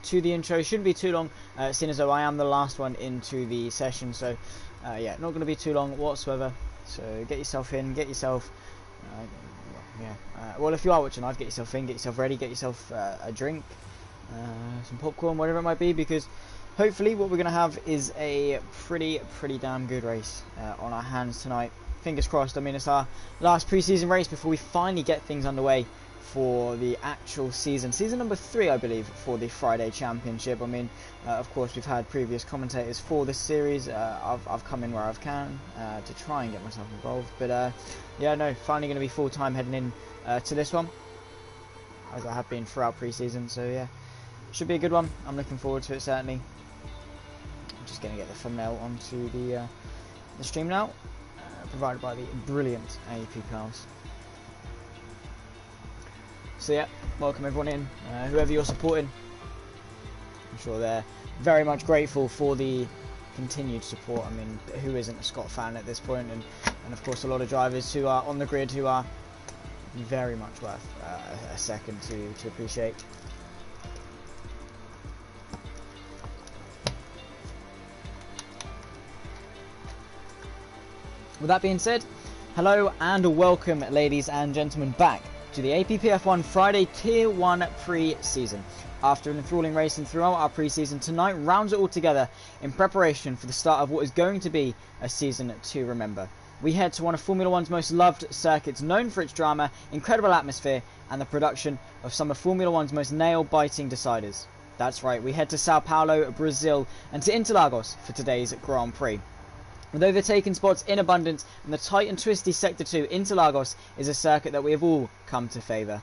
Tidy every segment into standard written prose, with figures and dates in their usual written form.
to the intro. Shouldn't be too long, seeing as though I am the last one into the session. So, yeah, not going to be too long whatsoever. So get yourself in, get yourself, well, if you are watching live, get yourself in, get yourself ready, get yourself a drink, some popcorn, whatever it might be, because hopefully what we're going to have is a pretty damn good race on our hands tonight. Fingers crossed. I mean, it's our last pre-season race before we finally get things underway for the actual season number 3, I believe, for the Friday Championship. I mean, of course, we've had previous commentators for this series. I've come in where I can to try and get myself involved, but yeah, no, finally going to be full-time heading in to this one, as I have been throughout pre-season. So yeah, should be a good one. I'm looking forward to it, certainly. I'm just going to get the thumbnail onto the stream now, provided by the brilliant AP pals. So yeah, welcome everyone in, whoever you're supporting. I'm sure they're very much grateful for the continued support. I mean, who isn't a Scott fan at this point? And of course a lot of drivers who are on the grid who are very much worth a second to appreciate. With that being said, hello and welcome, ladies and gentlemen, back to the APPF1 Friday Tier 1 pre-season. After an enthralling racing throughout our pre-season, tonight rounds it all together in preparation for the start of what is going to be a season to remember. We head to one of Formula One's most loved circuits, known for its drama, incredible atmosphere, and the production of some of Formula One's most nail-biting deciders. That's right, we head to Sao Paulo, Brazil, and to Interlagos for today's Grand Prix. With overtaken spots in abundance and the tight and twisty Sector 2, Interlagos is a circuit that we have all come to favour.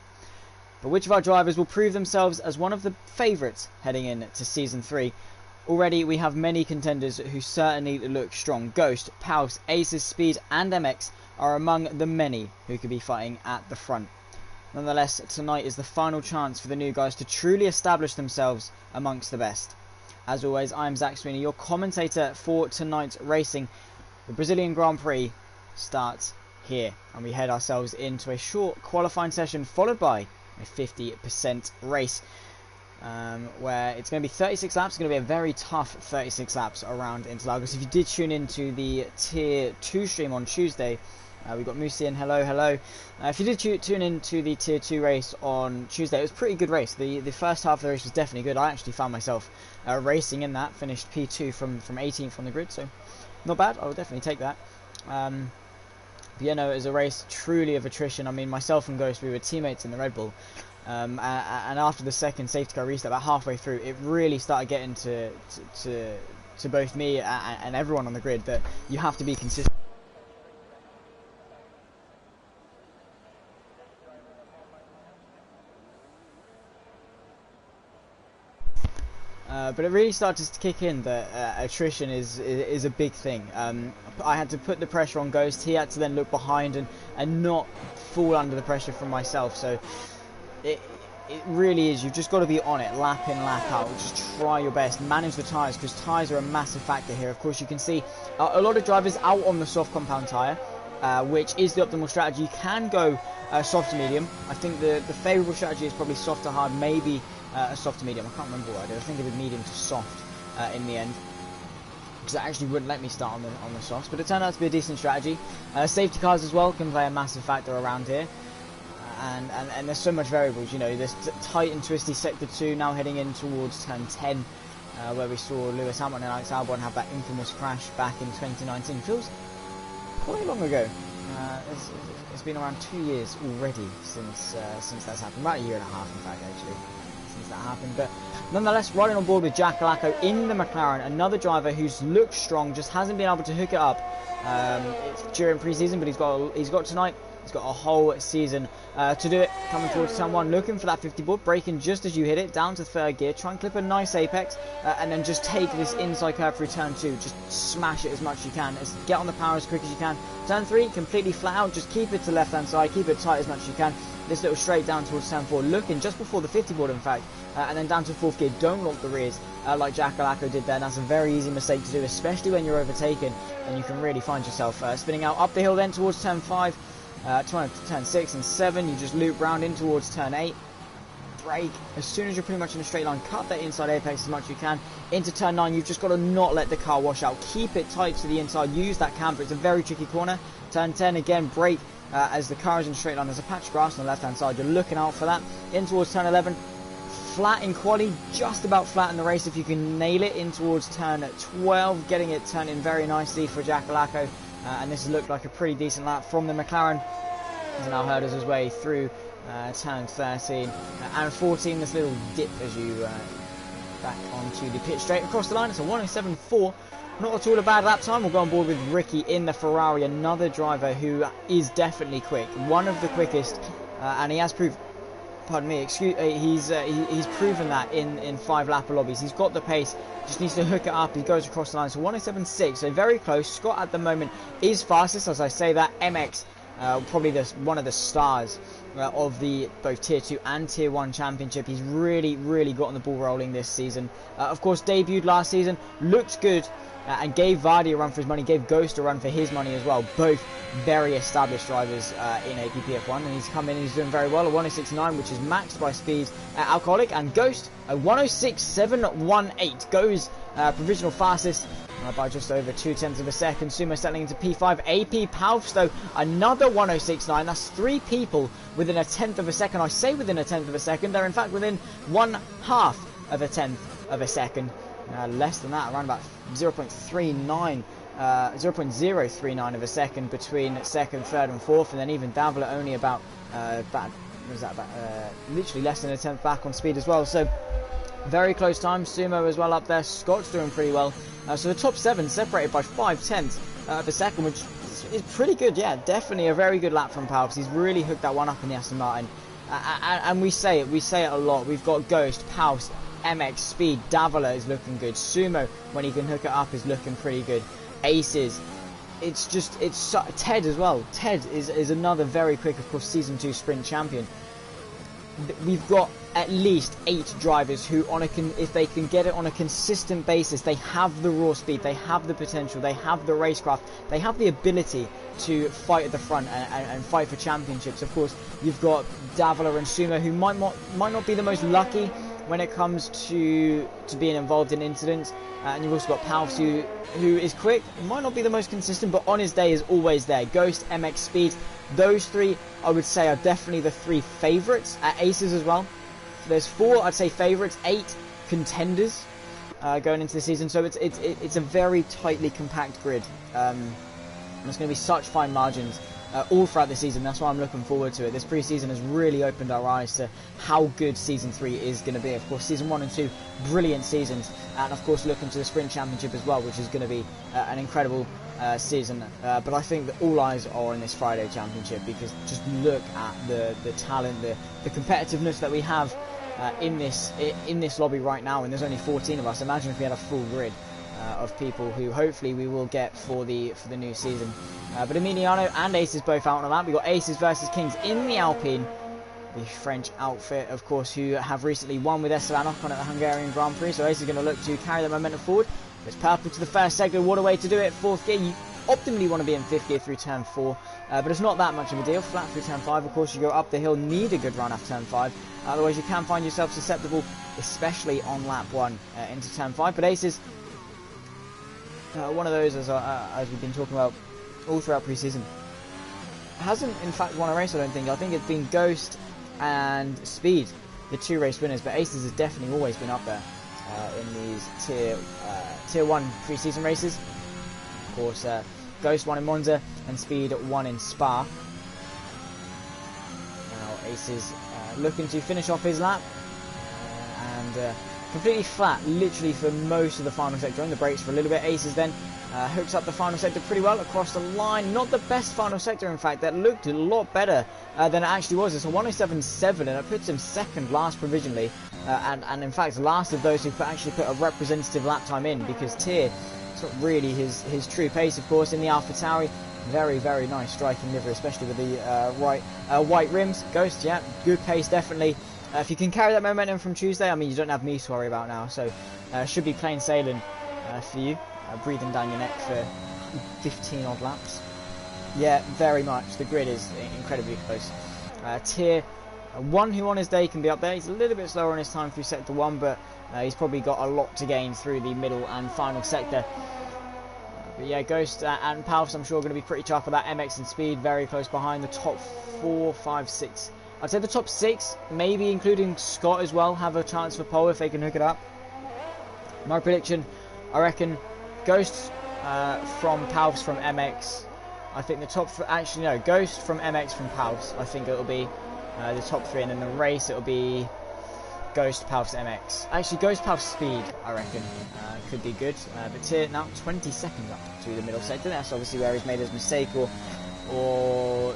But which of our drivers will prove themselves as one of the favourites heading in to Season 3? Already we have many contenders who certainly look strong. Ghost, Paus, Aces, Speed and MX are among the many who could be fighting at the front. Nonetheless, tonight is the final chance for the new guys to truly establish themselves amongst the best. As always, I am Zach Sweeney, your commentator for tonight's racing. The Brazilian Grand Prix starts here, and we head ourselves into a short qualifying session followed by a 50% race, where it's going to be 36 laps. It's going to be a very tough 36 laps around Interlagos. If you did tune into the Tier 2 stream on Tuesday, we've got Musi in, hello. If you did tune into the Tier 2 race on Tuesday, it was a pretty good race. The first half of the race was definitely good. I actually found myself racing in that, finished P2 from 18th on the grid, so not bad. I would definitely take that. But yeah, no, it was a race truly of attrition. I mean, myself and Ghost, we were teammates in the Red Bull, and after the second safety car restart, about halfway through, it really started getting to both me and everyone on the grid that you have to be consistent. But it really started to kick in that attrition is a big thing. I had to put the pressure on Ghost. He had to then look behind and not fall under the pressure from myself. So it really is. You've just got to be on it, lap in, lap out. Just try your best. Manage the tyres, because tyres are a massive factor here. Of course, you can see a lot of drivers out on the soft compound tyre, which is the optimal strategy. You can go soft to medium. I think the favourable strategy is probably soft to hard, maybe a soft to medium. I can't remember what I did. I think I did medium to soft in the end, because it actually wouldn't let me start on the softs, but it turned out to be a decent strategy. Safety cars as well can play a massive factor around here, and there's so much variables. You know, this tight and twisty Sector 2 now heading in towards turn 10, where we saw Lewis Hamilton and Alex Albon have that infamous crash back in 2019. Feels quite long ago. It's been around 2 years already since that's happened. About a year and a half, in fact, actually, since that happened. But nonetheless, riding on board with Jack Lacko in the McLaren, another driver who's looked strong, just hasn't been able to hook it up. It's during pre-season, but he's got tonight. He's got a whole season to do it. Coming towards turn 1, looking for that 50 board, braking just as you hit it, down to third gear, try and clip a nice apex, and then just take this inside curve through turn 2, just smash it as much as you can, get on the power as quick as you can. Turn 3, completely flat out, just keep it to left hand side, keep it tight as much as you can. This little straight down towards turn 4, looking just before the 50 board in fact, and then down to fourth gear, don't lock the rears like Jack Lacko did there. That's a very easy mistake to do, especially when you're overtaken, and you can really find yourself spinning out up the hill then towards turn 5. Turn 6 and 7, you just loop round in towards turn 8, brake. As soon as you're pretty much in a straight line, cut that inside apex as much as you can. Into turn 9, you've just got to not let the car wash out. Keep it tight to the inside. Use that camber. It's a very tricky corner. Turn 10, again, brake as the car is in a straight line. There's a patch of grass on the left-hand side. You're looking out for that. In towards turn 11. Flat in quali, just about flat in the race if you can nail it. In towards turn 12, getting it turning very nicely for Jackalacco. And this has looked like a pretty decent lap from the McLaren. He's now hurdles his way through turn 13 and 14. This little dip as you back onto the pit straight across the line. It's a 107.4. Not at all a bad lap time. We'll go on board with Ricky in the Ferrari, another driver who is definitely quick, one of the quickest, and he has proved. Pardon me. He's proven that in 5 lap lobbies. He's got the pace. Just needs to hook it up. He goes across the line. So 107.6. So very close. Scott at the moment is fastest. As I say that, MX probably one of the stars of the both Tier 2 and Tier 1 Championship. He's really gotten the ball rolling this season. Of course, debuted last season, looked good, and gave Vardy a run for his money, gave Ghost a run for his money as well. Both very established drivers in APPF1, and he's come in and he's doing very well. A 106.9, which is maxed by speeds Alcoholic, and Ghost a 106.718 goes provisional fastest by just over 0.2 of a second. Sumo settling into P5. APPF1 though, another 106.9. That's 3 people within 1/10 of a second. I say within 1/10 of a second. They're in fact within 1/2 of a 1/10 of a second. Less than that, around about 0.039 of a second between second, third, and fourth, and then even Davila only about literally less than 1/10 back on speed as well. So very close time. Sumo as well up there. Scott's doing pretty well. So the top 7 separated by 0.5 of a second, which is pretty good. Yeah, definitely a very good lap from Palps. He's really hooked that one up in the Aston Martin, and we say it a lot. We've got Ghost, Palps, MX, Speed, Davila is looking good. Sumo, when he can hook it up, is looking pretty good. Aces, Ted as well. Ted is another very quick, of course, Season 2 Sprint champion. We've got at least 8 drivers who, if they can get it on a consistent basis, they have the raw speed, they have the potential, they have the racecraft, they have the ability to fight at the front and fight for championships. Of course, you've got Davila and Sumo, who might not be the most lucky when it comes to being involved in incidents, and you've also got Palps, who is quick, might not be the most consistent, but on his day is always there. Ghost, MX, Speed, those 3 I would say are definitely the 3 favourites. Aces as well. So there's 4 I'd say favourites, 8 contenders going into the season. So it's a very tightly compact grid, and there's going to be such fine margins all throughout the season. That's why I'm looking forward to it. This pre-season has really opened our eyes to how good Season 3 is going to be. Of course, Season 1 and 2, brilliant seasons. And of course, looking to the Sprint Championship as well, which is going to be an incredible season. But I think that all eyes are on this Friday Championship, because just look at the talent, the competitiveness that we have in this lobby right now. And there's only 14 of us. Imagine if we had a full grid of people who hopefully we will get for the new season. But Emiliano and Aces both out on the lap. We've got Aces versus Kings in the Alpine, the French outfit, of course, who have recently won with Esteban Ocon at the Hungarian Grand Prix. So Aces is going to look to carry the momentum forward. It's purple to the first sector. What a way to do it. 4th gear. You optimally want to be in 5th gear through turn 4, but it's not that much of a deal. Flat through turn 5. Of course, you go up the hill, need a good run after turn 5. Otherwise, you can find yourself susceptible, especially on lap 1 into turn 5. But Aces, one of those, as we've been talking about all throughout pre-season, hasn't in fact won a race. I don't think. I think it's been Ghost and Speed, the 2 race winners, but Aces has definitely always been up there in these tier 1 pre-season races. Of course, Ghost won in Monza and Speed won in Spa. Now Aces looking to finish off his lap, and completely flat literally for most of the final sector, on the brakes for a little bit. Aces then hooks up the final sector pretty well across the line. Not the best final sector, in fact. That looked a lot better than it actually was. It's a 107.7, and it puts him second last provisionally, and in fact last of those who actually put a representative lap time in, because Tier, it's not really his true pace. Of course, in the AlphaTauri, very nice striking livery, especially with the white rims. Ghost, yeah, good pace definitely. If you can carry that momentum from Tuesday, I mean, you don't have me to worry about now, so should be plain sailing for you, breathing down your neck for 15 odd laps. Yeah, very much. The grid is incredibly close. Tier, One who on his day can be up there. He's a little bit slower on his time through sector 1, but he's probably got a lot to gain through the middle and final sector. But yeah, Ghost and Palfs, I'm sure, are going to be pretty chuffed with that. MX and Speed very close behind the top 4, 5, 6. I'd say the top 6, maybe including Scott as well, have a chance for pole if they can hook it up. My prediction, I reckon Ghost from Palfs from MX. I think the top... Actually, no, Ghost from MX from Palfs. I think it'll be the top 3, and then the race, it'll be Ghost, Palfs, MX. Actually, Ghost, Palfs, Speed, I reckon, could be good. But Tier now 20 seconds up to the middle sector. That's obviously where he's made his mistake, or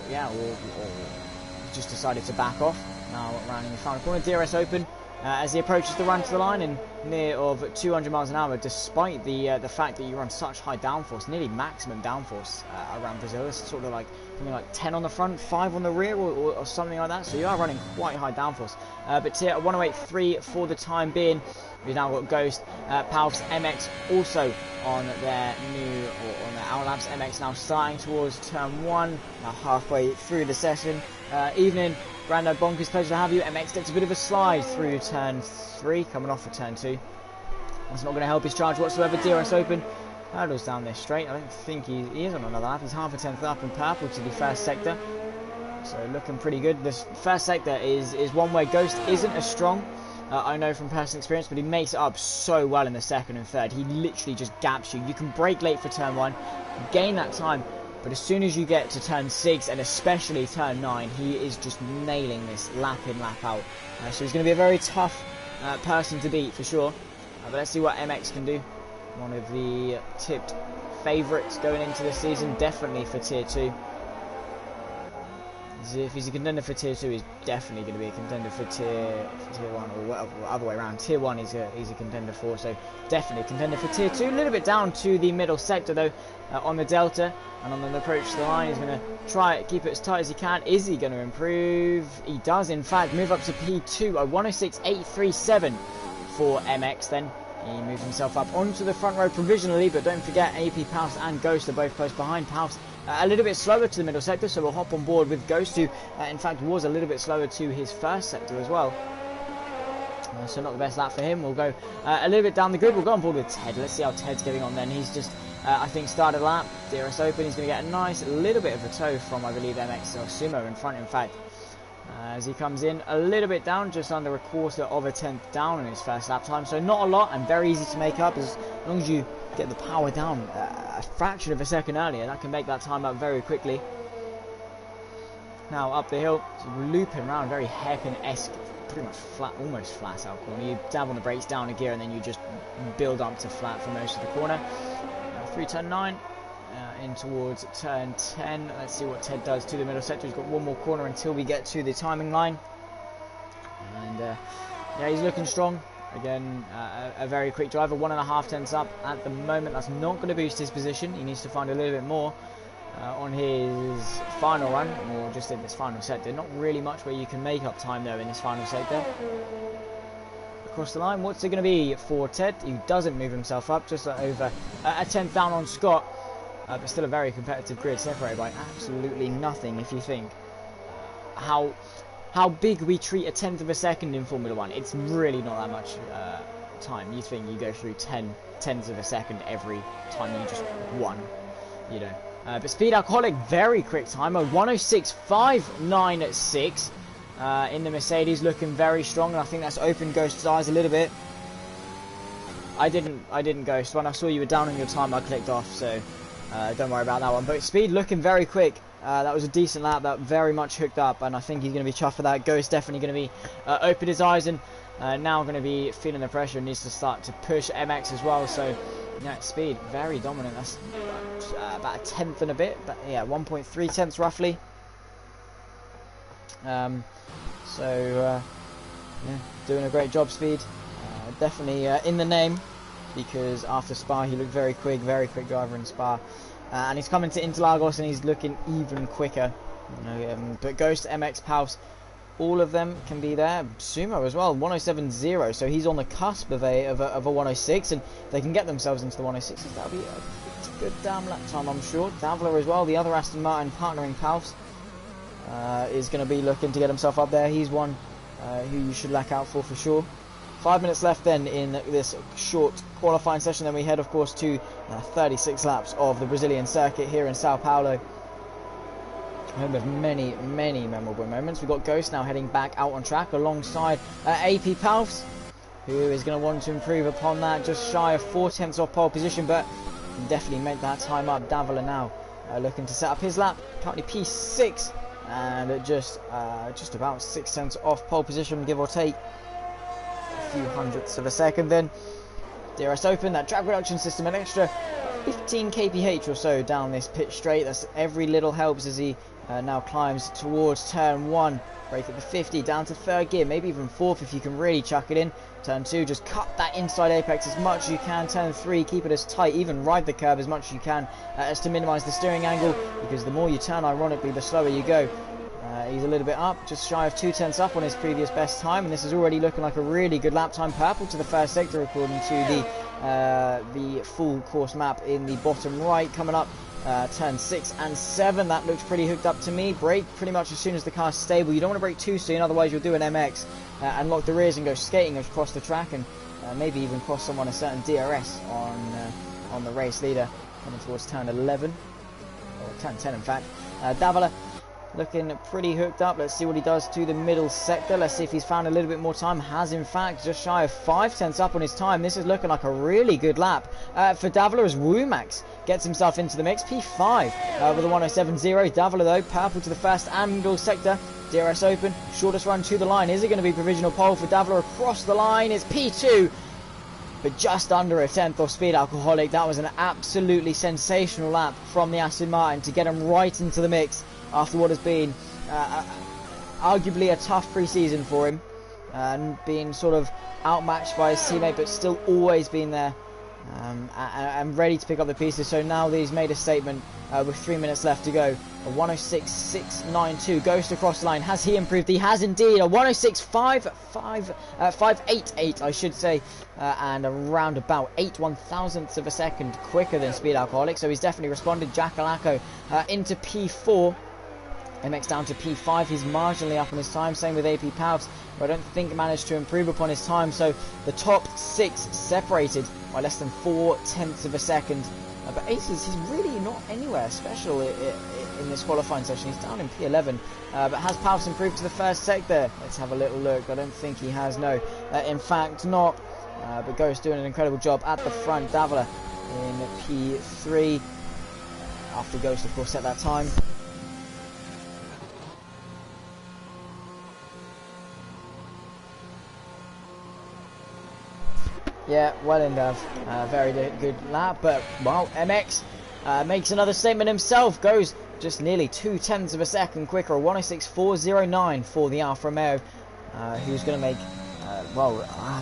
just decided to back off. Now rounding the final corner, DRS open as he approaches the run to the line in near of 200 miles an hour, despite the fact that you run such high downforce, nearly maximum downforce around Brazil. It's sort of like something like 10 on the front, 5 on the rear, or something like that. So you are running quite high downforce. But Tier 108.3 for the time being. We've now got Ghost, Palfs, MX also on their new, or on their Outlaps. MX now starting towards turn 1, now halfway through the session. Evening, Brando Bonkers, pleasure to have you. MX gets a bit of a slide through turn 3, coming off for turn 2. That's not going to help his charge whatsoever. DRS open, hurdles down this straight. I don't think he is on another lap. He's half a tenth up in purple to the first sector. So looking pretty good. This first sector is one where Ghost isn't as strong. I know from personal experience, but he makes it up so well in the second and third. He literally just gaps you. You can brake late for turn 1, gain that time, but as soon as you get to turn 6 and especially turn 9, he is just nailing this lap in, lap out. So he's going to be a very tough person to beat for sure. But let's see what MX can do. One of the tipped favourites going into the season, definitely for Tier 2. If he's a contender for Tier 2, he's definitely going to be a contender for Tier 1, or whatever, other way around. Tier 1 he's a contender for, so definitely a contender for Tier 2. A little bit down to the middle sector though, on the Delta, and on the approach to the line, he's going to try keep it as tight as he can. Is he going to improve? He does, in fact, move up to P2, a 106.837 for MX then. He moves himself up onto the front row provisionally, but don't forget AP, Palfs and Ghost are both close behind. Palfs a little bit slower to the middle sector, so we'll hop on board with Ghost, who in fact was a little bit slower to his first sector as well. So not the best lap for him. We'll go a little bit down the grid. We'll go on board with Ted. Let's see how Ted's getting on then. He's just, I think, started a lap. DRS open. He's going to get a nice little bit of a tow from, I believe, MX or Sumo in front, in fact. As he comes in a little bit down, just under a quarter of a tenth down in his first lap time. So not a lot, and very easy to make up as long as you get the power down a fraction of a second earlier. That can make that time up very quickly. Now up the hill, looping around, very hairpin-esque, pretty much flat, almost flat out corner. You dab on the brakes, down a gear, and then you just build up to flat for most of the corner. Through turn 9. In towards turn 10. Let's see what Ted does to the middle sector. He's got one more corner until we get to the timing line. And yeah, he's looking strong. Again, a very quick driver, 1.5 tenths up at the moment. That's not going to boost his position. He needs to find a little bit more on his final run, or just in this final sector. Not really much where you can make up time though in this final sector. Across the line, what's it going to be for Ted? He doesn't move himself up, just over a tenth down on Scott. But still a very competitive grid, separated by absolutely nothing. If you think how big we treat a tenth of a second in Formula 1, it's really not that much time. You think you go through 10 tenths of a second every time you just won, you know. But Speed Alcoholic, very quick time, a 106.596 in the Mercedes, looking very strong, and I think that's opened Ghost's eyes a little bit. I didn't Ghost. When I saw you were down on your time, I clicked off, so don't worry about that one. But Speed looking very quick. That was a decent lap, that very much hooked up, and I think he's going to be chuffed for that. Ghost definitely going to be open his eyes, and now going to be feeling the pressure and needs to start to push MX as well. So yeah, Speed very dominant. That's about a tenth and a bit, but yeah, 1.3 tenths roughly. Yeah, doing a great job, Speed. Definitely in the name, because after Spa he looked very quick driver in Spa, and he's coming to Interlagos and he's looking even quicker. But Ghost, MX, Palfs, all of them can be there. Sumo as well, 107.0, so he's on the cusp of a 106, and they can get themselves into the 106s. That'll be a good damn lap time, I'm sure. Davler as well, the other Aston Martin partnering Palfs. is going to be looking to get himself up there. He's one who you should look out for sure. 5 minutes left then in this short qualifying session. Then we head, of course, to 36 laps of the Brazilian circuit here in Sao Paulo. Home of many, many memorable moments. We've got Ghost now heading back out on track alongside APPF1, who is going to want to improve upon that. Just shy of 4/10 off pole position, but can definitely make that time up. Davila now looking to set up his lap. Currently P6 and just about 6/10 off pole position, give or take a few hundredths of a second. Then DRS open, that drag reduction system, an extra 15 kph or so down this pit straight. That's every little helps as he now climbs towards turn 1. Brake at the 50, down to 3rd gear, maybe even 4th if you can really chuck it in. Turn 2, just cut that inside apex as much as you can. Turn 3, keep it as tight, even ride the curb as much as you can, as to minimise the steering angle, because the more you turn, ironically, the slower you go. He's a little bit up, just shy of 2/10 up on his previous best time, and this is already looking like a really good lap time. Purple to the first sector according to the full course map in the bottom right. Coming up turn 6 and 7, that looks pretty hooked up to me. Brake pretty much as soon as the car's stable. You don't want to brake too soon, otherwise you'll do an MX and lock the rears and go skating across the track, and maybe even cost someone a certain DRS on the race leader coming towards turn 11 or turn 10 in fact. Davila looking pretty hooked up. Let's see what he does to the middle sector. Let's see if he's found a little bit more time. Has in fact just shy of 5/10 up on his time. This is looking like a really good lap for Davila as Womax gets himself into the mix. P5 with a 107.0. Davila though, purple to the first and middle sector. DRS open, shortest run to the line. Is it going to be provisional pole for Davila across the line? It's P2, but just under a 10th off Speed Alcoholic. That was an absolutely sensational lap from the Aston Martin to get him right into the mix after what has been arguably a tough pre-season for him, and being sort of outmatched by his teammate, but still always been there and ready to pick up the pieces. So now that he's made a statement with 3 minutes left to go, a 106.692 goes across the line. Has he improved? He has indeed. A 106.588 I should say, and around about 8/1000ths of a second quicker than Speed Alcoholic, so he's definitely responded. Jackalacco into P4. MX down to P5, he's marginally up on his time. Same with APPF1, who I don't think managed to improve upon his time. So the top 6 separated by less than 4/10 of a second. But Aces, he's really not anywhere special in this qualifying session. He's down in P11. But has Pavs improved to the first sector? Let's have a little look. I don't think he has, no. In fact, not. But Ghost doing an incredible job at the front. Davila in P3. After Ghost, of course, set that time. Yeah, well in Dav. Very good lap, but well, MX makes another statement himself. Goes just nearly 2/10 of a second quicker, a 106.409 for the Alfa Romeo, who's going to make.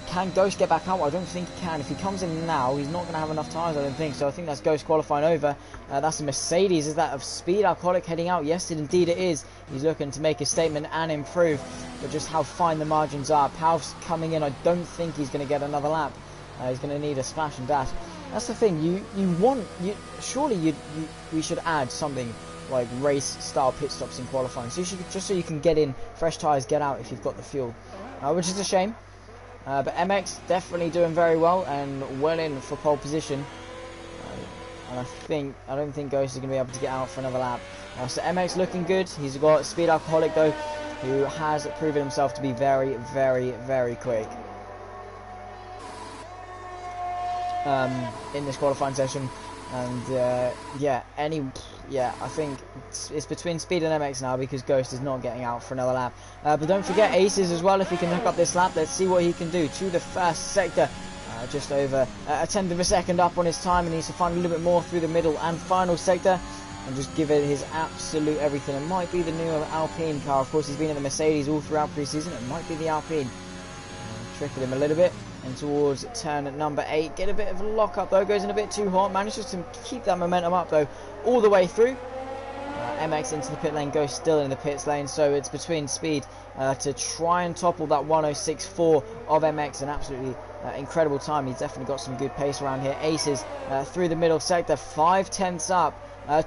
Can Ghost get back out? I don't think he can. If he comes in now, he's not going to have enough tyres, I don't think. So I think that's Ghost qualifying over. That's a Mercedes. Is that of Speed Alcoholic heading out? Yes, indeed it is. He's looking to make a statement and improve, but just how fine the margins are. Palf's coming in. I don't think he's going to get another lap. He's going to need a splash and dash. That's the thing. Surely we should add something like race style pit stops in qualifying. So just so you can get in fresh tyres, get out if you've got the fuel, which is a shame. But MX definitely doing very well and well in for pole position. And I don't think Ghost is going to be able to get out for another lap. So MX looking good. He's got Speed Alcoholic though, who has proven himself to be very, very, very quick in this qualifying session. And I think it's between Speed and MX now, because Ghost is not getting out for another lap. But don't forget Aces as well. If he can hook up this lap, let's see what he can do to the first sector. Just over a 10th of a second up on his time, and needs to find a little bit more through the middle and final sector and just give it his absolute everything. It might be the new Alpine car. Of course, he's been in the Mercedes all throughout pre-season. It might be the Alpine. Tricking him a little bit. And towards turn number 8, get a bit of a lock up though, goes in a bit too hot, manages to keep that momentum up though all the way through. MX into the pit lane, Ghost still in the pits lane, so it's between Speed to try and topple that 106.4 of MX. An absolutely incredible time. He's definitely got some good pace around here. Aces through the middle sector, 5/10 up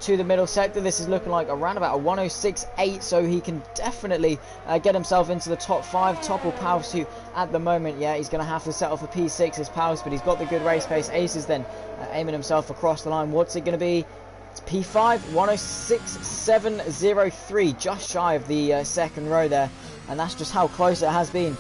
to the middle sector. This is looking like around about a 106.8, so he can definitely get himself into the top 5. Topple Paus, who at the moment, yeah, he's going to have to settle for P6 as Paus, but he's got the good race pace. Ace is then aiming himself across the line. What's it going to be? It's P5, 106.703, just shy of the second row there, and that's just how close it has been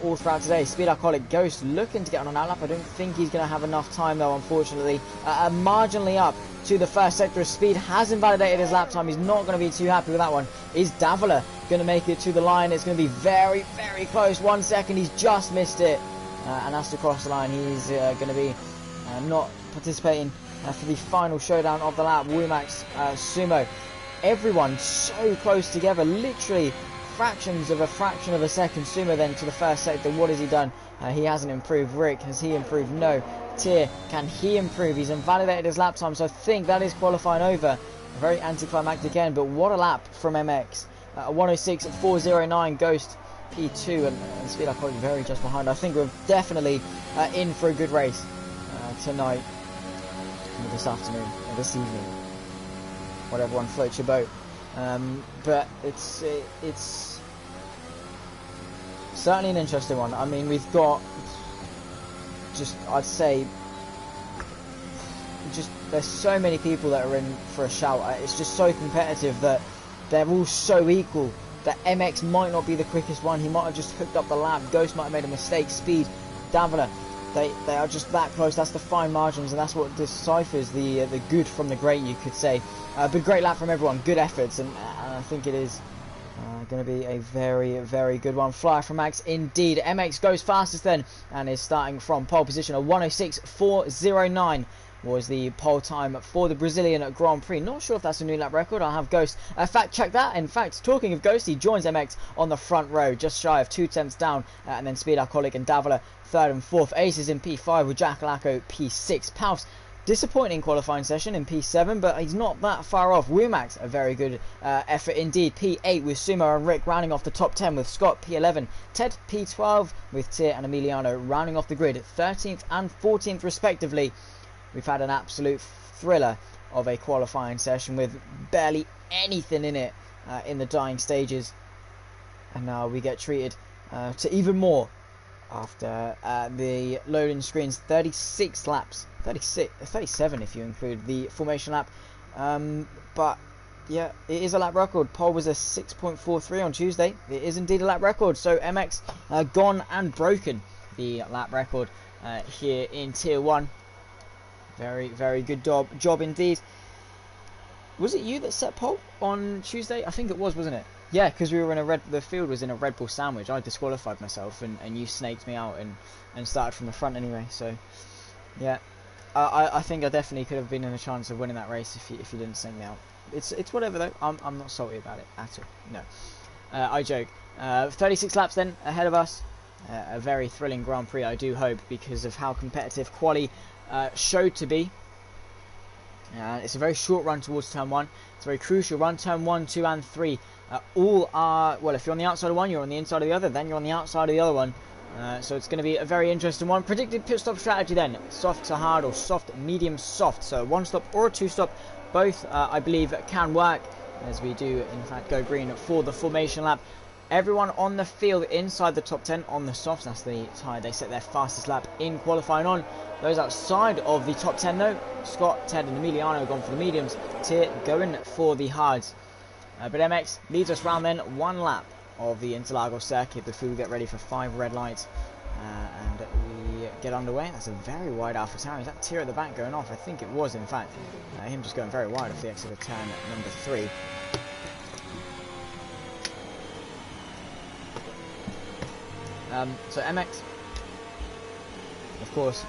all throughout today. Speed Alcoholic Ghost looking to get on an outlap. I don't think he's going to have enough time though, unfortunately. Marginally up to the first sector of Speed, has invalidated his lap time. He's not going to be too happy with that one. Is Davila going to make it to the line? It's going to be very, very close. 1 second, he's just missed it. And that's to cross the line. He's going to be not participating for the final showdown of the lap. Wumax, Sumo, everyone so close together, literally fractions of a fraction of a second. Sumo then to the first sector. What has he done? He hasn't improved. Rick, has he improved? No. Tier, can he improve? He's invalidated his lap time, so I think that is qualifying over. Very anticlimactic end, but what a lap from MX. 106.409, Ghost P2, and Speed Up probably very just behind. I think we're definitely in for a good race tonight, or this afternoon, or this evening, whatever one floats your boat. But it's certainly an interesting one. I mean, we've got I'd say there's so many people that are in for a shout. It's just so competitive that they're all so equal. That MX might not be the quickest one. He might have just hooked up the lap. Ghost might have made a mistake. Speed, Davila, they are just that close. That's the fine margins, and that's what deciphers the good from the great, you could say. But great lap from everyone. Good efforts, and I think it is going to be a very, very good one. Flyer from Max indeed. MX goes fastest then and is starting from pole position. A 106.409 was the pole time for the Brazilian Grand Prix. Not sure if that's a new lap record. I'll have Ghost fact check that. In fact, talking of Ghost, he joins MX on the front row, just shy of 2 tenths down, and then Speed Alcoholic and Davila 3rd and 4th. Aces in P5 with Jack Lacko P6. Paus, disappointing qualifying session in P7, but he's not that far off. Wumax, a very good effort indeed. P8 with Sumo and Rick rounding off the top 10 with Scott P11. Ted P12 with Tier and Emiliano rounding off the grid at 13th and 14th respectively. We've had an absolute thriller of a qualifying session with barely anything in it in the dying stages. And now we get treated to even more after the loading screens. 36 laps. 37 if you include the formation lap. But yeah, it is a lap record. Pole was a 6.43 on Tuesday. It is indeed a lap record. So MX gone and broken the lap record here in Tier 1. Very, very good job indeed. Was it you that set pole on Tuesday? I think it was, wasn't it? Yeah, because we were in the field was in a Red Bull sandwich. I disqualified myself and you snaked me out and started from the front anyway. So yeah, I think I definitely could have been in a chance of winning that race if you didn't snake me out. It's whatever though. I'm not salty about it at all. No, I joke. 36 laps then ahead of us. A very thrilling Grand Prix, I do hope, because of how competitive quali showed to be. It's a very short run towards turn 1. It's a very crucial run. Turn 1, 2 and 3 all are, well, if you're on the outside of one, you're on the inside of the other, then you're on the outside of the other one. So it's going to be a very interesting one. Predicted pit stop strategy then, soft to hard or soft, medium, soft. So 1 stop or a 2 stop, both I believe can work, as we do in fact go green for the formation lap. Everyone on the field inside the top 10 on the softs. That's the tyre they set their fastest lap in qualifying on. Those outside of the top 10 though, Scott, Ted and Emiliano gone for the mediums. Tier going for the hards. But MX leads us round then 1 lap of the Interlagos circuit before we get ready for 5 red lights. And we get underway. That's a very wide Alpha Tower. Is that Tier at the back going off? I think it was in fact. Him just going very wide off the exit of turn number 3. So MX, of course,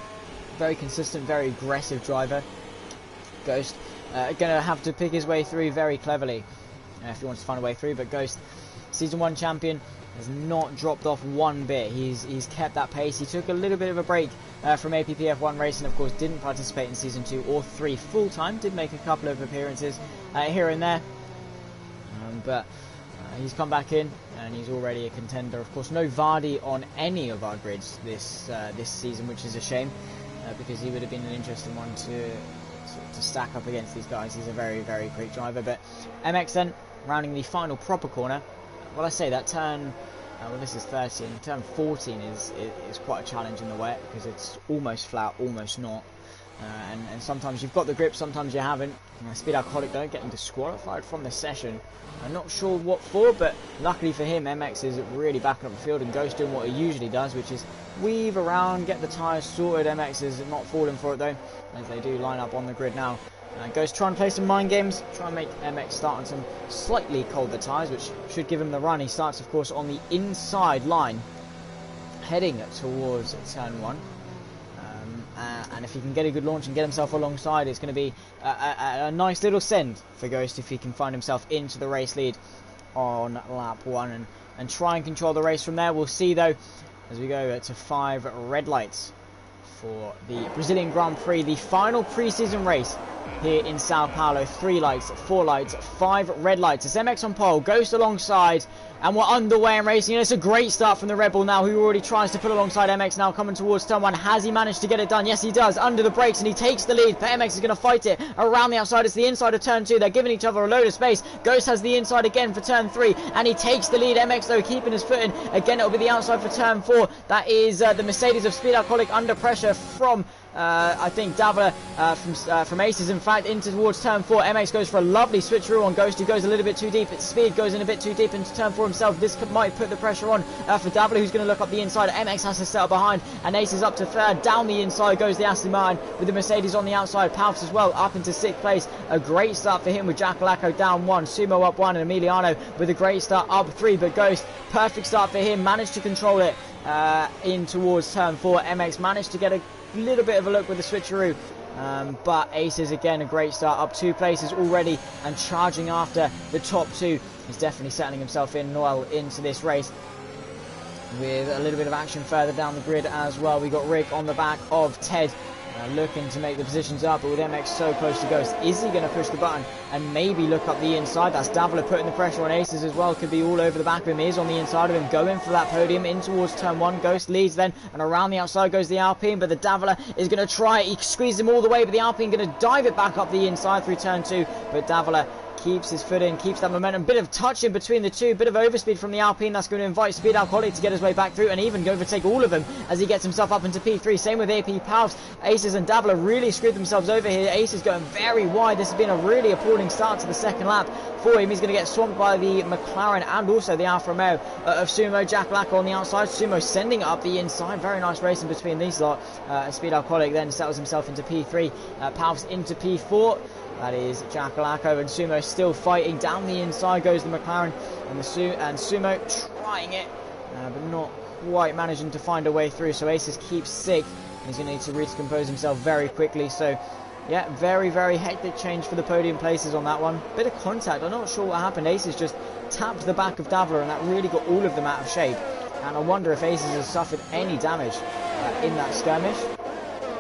very consistent, very aggressive driver. Ghost going to have to pick his way through very cleverly if he wants to find a way through. But Ghost, Season 1 champion, has not dropped off one bit. He's kept that pace. He took a little bit of a break from APPF1 racing, of course, didn't participate in Season 2 or 3 full time. Did make a couple of appearances here and there. But he's come back in and he's already a contender. Of course, no Vardy on any of our grids this season, which is a shame, because he would have been an interesting one to to stack up against these guys. He's a very, very quick driver. But MX then rounding the final proper corner. Well, I say that turn, well, this is 13. Turn 14 is quite a challenge in the wet because it's almost flat, almost not. And sometimes you've got the grip, sometimes you haven't. Speed Alcoholic though getting disqualified from the session. I'm not sure what for, but luckily for him, MX is really backing up the field and Ghost doing what he usually does, which is weave around, get the tyres sorted. MX is not falling for it though, as they do line up on the grid now. Ghost trying to play some mind games, try and make MX start on some slightly colder tyres, which should give him the run. He starts, of course, on the inside line, heading towards turn 1. And if he can get a good launch and get himself alongside, it's going to be a nice little send for Ghost if he can find himself into the race lead on lap 1 and try and control the race from there. We'll see though as we go to 5 red lights for the Brazilian Grand Prix, the final pre-season race here in Sao Paulo. 3 lights, 4 lights, 5 red lights. It's MX on pole, Ghost alongside, and we're underway and racing. And it's a great start from the Red Bull now, who already tries to pull alongside MX now, coming towards turn 1. Has he managed to get it done? Yes, he does. Under the brakes, and he takes the lead. But MX is going to fight it around the outside. It's the inside of turn 2. They're giving each other a load of space. Ghost has the inside again for turn 3, and he takes the lead. MX, though, keeping his foot in. Again, it'll be the outside for turn 4. That is the Mercedes of Speed Alcoholic under pressure from I think Davila from Aces, in fact, into towards turn 4. MX goes for a lovely switcheroo on Ghost, who goes a little bit too deep. Speed goes in a bit too deep into turn 4 himself. This might put the pressure on for Davila, who's going to look up the inside. MX has to settle behind, and Aces up to 3rd. Down the inside goes the Aston Martin with the Mercedes on the outside. Palps as well up into 6th place. A great start for him with Jackalacco down 1, Sumo up 1, and Emiliano with a great start up 3. But Ghost, perfect start for him, managed to control it in towards turn 4. MX managed to get a little bit of a look with the switcheroo, but Aces again a great start, up 2 places already and charging after the top 2. He's definitely settling himself in well into this race with a little bit of action further down the grid as well. We got Rick on the back of Ted, looking to make the positions up, but with MX so close to Ghost, is he going to push the button and maybe look up the inside? That's Davila putting the pressure on Aces as well. Could be all over the back of him. He is on the inside of him, going for that podium in towards turn 1. Ghost leads then, and around the outside goes the Alpine, but the Davila is going to try it. He squeezes him all the way, but the Alpine going to dive it back up the inside through turn 2, but Davila keeps his foot in, keeps that momentum. Bit of touch in between the two, bit of overspeed from the Alpine. That's going to invite Speed Alcoholic to get his way back through and even overtake all of them as he gets himself up into P3. Same with APPF1. Aces and Davila really screwed themselves over here. Aces going very wide. This has been a really appalling start to the second lap for him. He's going to get swamped by the McLaren and also the Alfa Romeo of Sumo. Jack Lacko on the outside. Sumo sending it up the inside. Very nice racing between these lot. Speed Alcoholic then settles himself into P3. Palps into P4. That is Jackalacco, and Sumo still fighting. Down the inside goes the McLaren, and Sumo trying it, but not quite managing to find a way through. So Aces keeps 6th, and he's going to need to recompose himself very quickly. So yeah, very, very hectic change for the podium places on that one. Bit of contact, I'm not sure what happened. Aces just tapped the back of Davila, and that really got all of them out of shape. And I wonder if Aces has suffered any damage in that skirmish.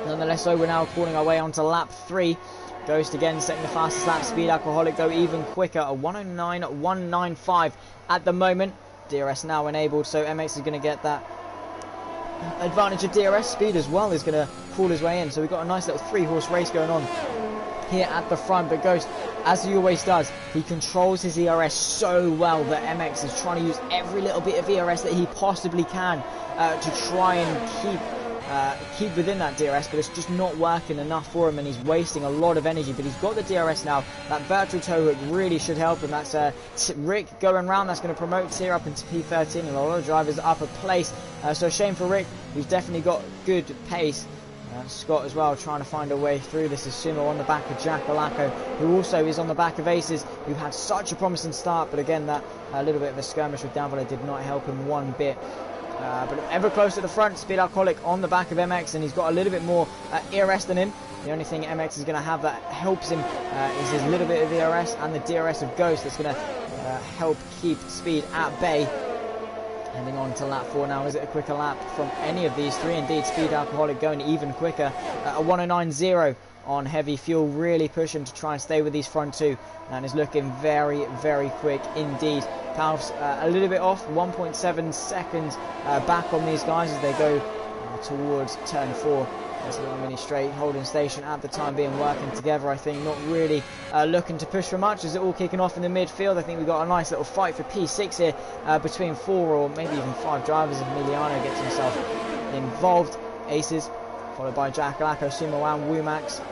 Nonetheless, so we're now calling our way onto lap 3. Ghost again setting the fastest lap. Speed Alcoholic go even quicker, a 109.195 at the moment. DRS now enabled, so MX is going to get that advantage of DRS. Speed as well is going to pull his way in, so we've got a nice little 3-horse race going on here at the front. But Ghost, as he always does, he controls his ERS so well that MX is trying to use every little bit of ERS that he possibly can to try and keep within that DRS, but it's just not working enough for him, and he's wasting a lot of energy. But he's got the DRS now. That virtual toe hook really should help him. That's Rick going round. That's going to promote Tier up into P13, and a lot of drivers up a place. So shame for Rick, who's definitely got good pace. Scott as well trying to find a way through. This is Sumo on the back of Jackalacco, who also is on the back of Aces, who had such a promising start, but again that little bit of a skirmish with Davila did not help him one bit. But ever close at the front, Speed Alcoholic on the back of MX, and he's got a little bit more ERS than him. The only thing MX is going to have that helps him is his little bit of ERS and the DRS of Ghost that's going to help keep Speed at bay. Heading on to lap 4 now. Is it a quicker lap from any of these three? Indeed, Speed Alcoholic going even quicker. A 109.0 on heavy fuel, really pushing to try and stay with these front two, and is looking very, very quick indeed. Palps a little bit off, 1.7 seconds back on these guys as they go towards turn 4. There's a little mini straight holding station at the time being, working together. I think not really looking to push for much as it all kicking off in the midfield. I think we've got a nice little fight for P6 here between 4 or maybe even 5 drivers if Emiliano gets himself involved. Aces followed by Jackalacco, Sumo, Wumax.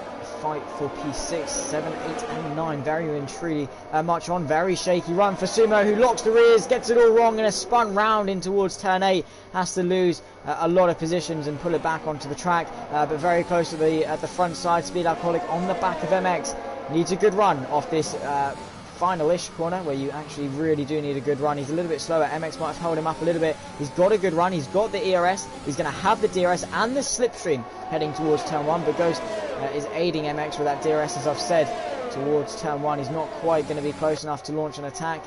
Fight for P6, 7, 8 and 9. Very intriguing. Much on. Very shaky run for Sumo, who locks the rears, gets it all wrong, and a spun round in towards turn 8. Has to lose a lot of positions and pull it back onto the track, but very close at the front side. Speed Alcoholic on the back of MX. Needs a good run off this final-ish corner where you actually really do need a good run. He's a little bit slower. MX might have held him up a little bit. He's got a good run. He's got the ERS. He's going to have the DRS and the slipstream heading towards turn 1, but Ghost is aiding MX with that DRS, as I've said, towards turn 1. He's not quite going to be close enough to launch an attack,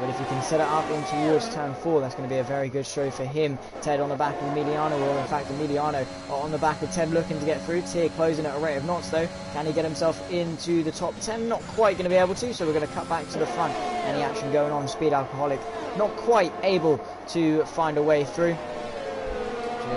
but if he can set it up in towards turn 4, that's going to be a very good show for him. Ted on the back of Emiliano, or in fact Emiliano on the back of Ted looking to get through. Tier closing at a rate of knots though. Can he get himself into the top 10? Not quite going to be able to, so we're going to cut back to the front. Any action going on? Speed Alcoholic not quite able to find a way through.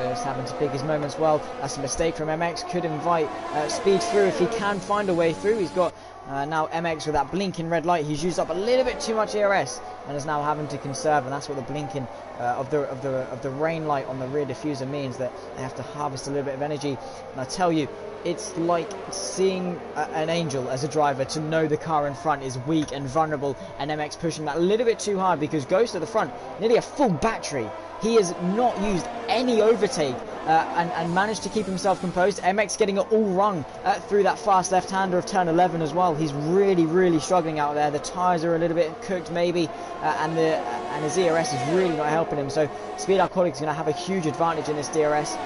Just having to pick his moments well. That's a mistake from MX. Could invite Speed through if he can find a way through. He's got now MX with that blinking red light. He's used up a little bit too much ERS and is now having to conserve, and that's what the blinking of the rain light on the rear diffuser means, that they have to harvest a little bit of energy. And I tell you, it's like seeing an angel as a driver, to know the car in front is weak and vulnerable, and MX pushing that a little bit too hard because Ghost at the front, nearly a full battery. He has not used any overtake and managed to keep himself composed. MX getting it all rung through that fast left-hander of turn 11 as well. He's really struggling out there. The tyres are a little bit cooked maybe, and his ERS is really not helping him. So Speed Alcoholic is going to have a huge advantage in this DRS.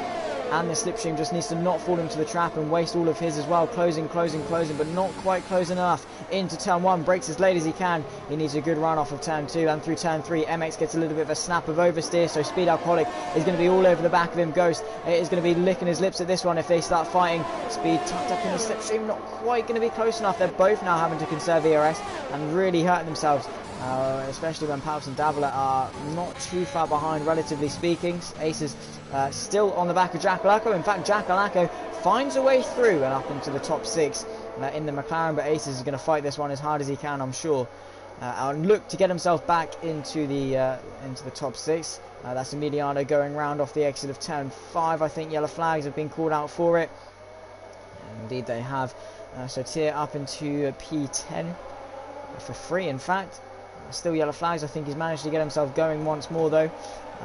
And the slipstream just needs to not fall into the trap and waste all of his as well. Closing, but not quite closing enough into turn 1. Breaks as late as he can. He needs a good run off of turn 2 and through turn 3. MX gets a little bit of a snap of oversteer, so Speed Alcoholic is going to be all over the back of him. Ghost is going to be licking his lips at this one if they start fighting. Speed tucked up in the slipstream, not quite going to be close enough. They're both now having to conserve ERS and really hurting themselves. Especially when Palps and Davila are not too far behind, relatively speaking. Aces still on the back of Jackalacco. In fact, Jackalacco finds a way through and up into the top 6 in the McLaren, but Aces is going to fight this one as hard as he can, I'm sure. And look to get himself back into the top 6. That's Emiliano going round off the exit of turn 5. I think yellow flags have been called out for it. Indeed they have. So Tier up into P10 for free, in fact. Still yellow flags. I think he's managed to get himself going once more though,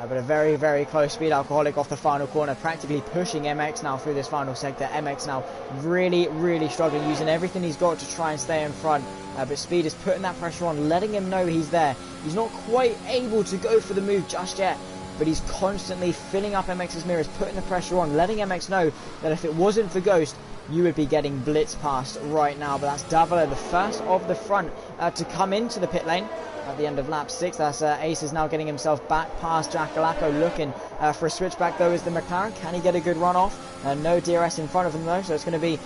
but a very close Speed Alcoholic off the final corner, practically pushing MX now through this final sector. MX now really struggling, using everything he's got to try and stay in front, but Speed is putting that pressure on, letting him know he's there. He's not quite able to go for the move just yet, but he's constantly filling up MX's mirrors, putting the pressure on, letting MX know that if it wasn't for Ghost, you would be getting blitzed past right now. But that's Davila, the first of the front to come into the pit lane at the end of lap 6. That's Ace is now getting himself back past Jackalacco, looking for a switchback though is the McLaren. Can he get a good run off? No DRS in front of him though, so it's going to be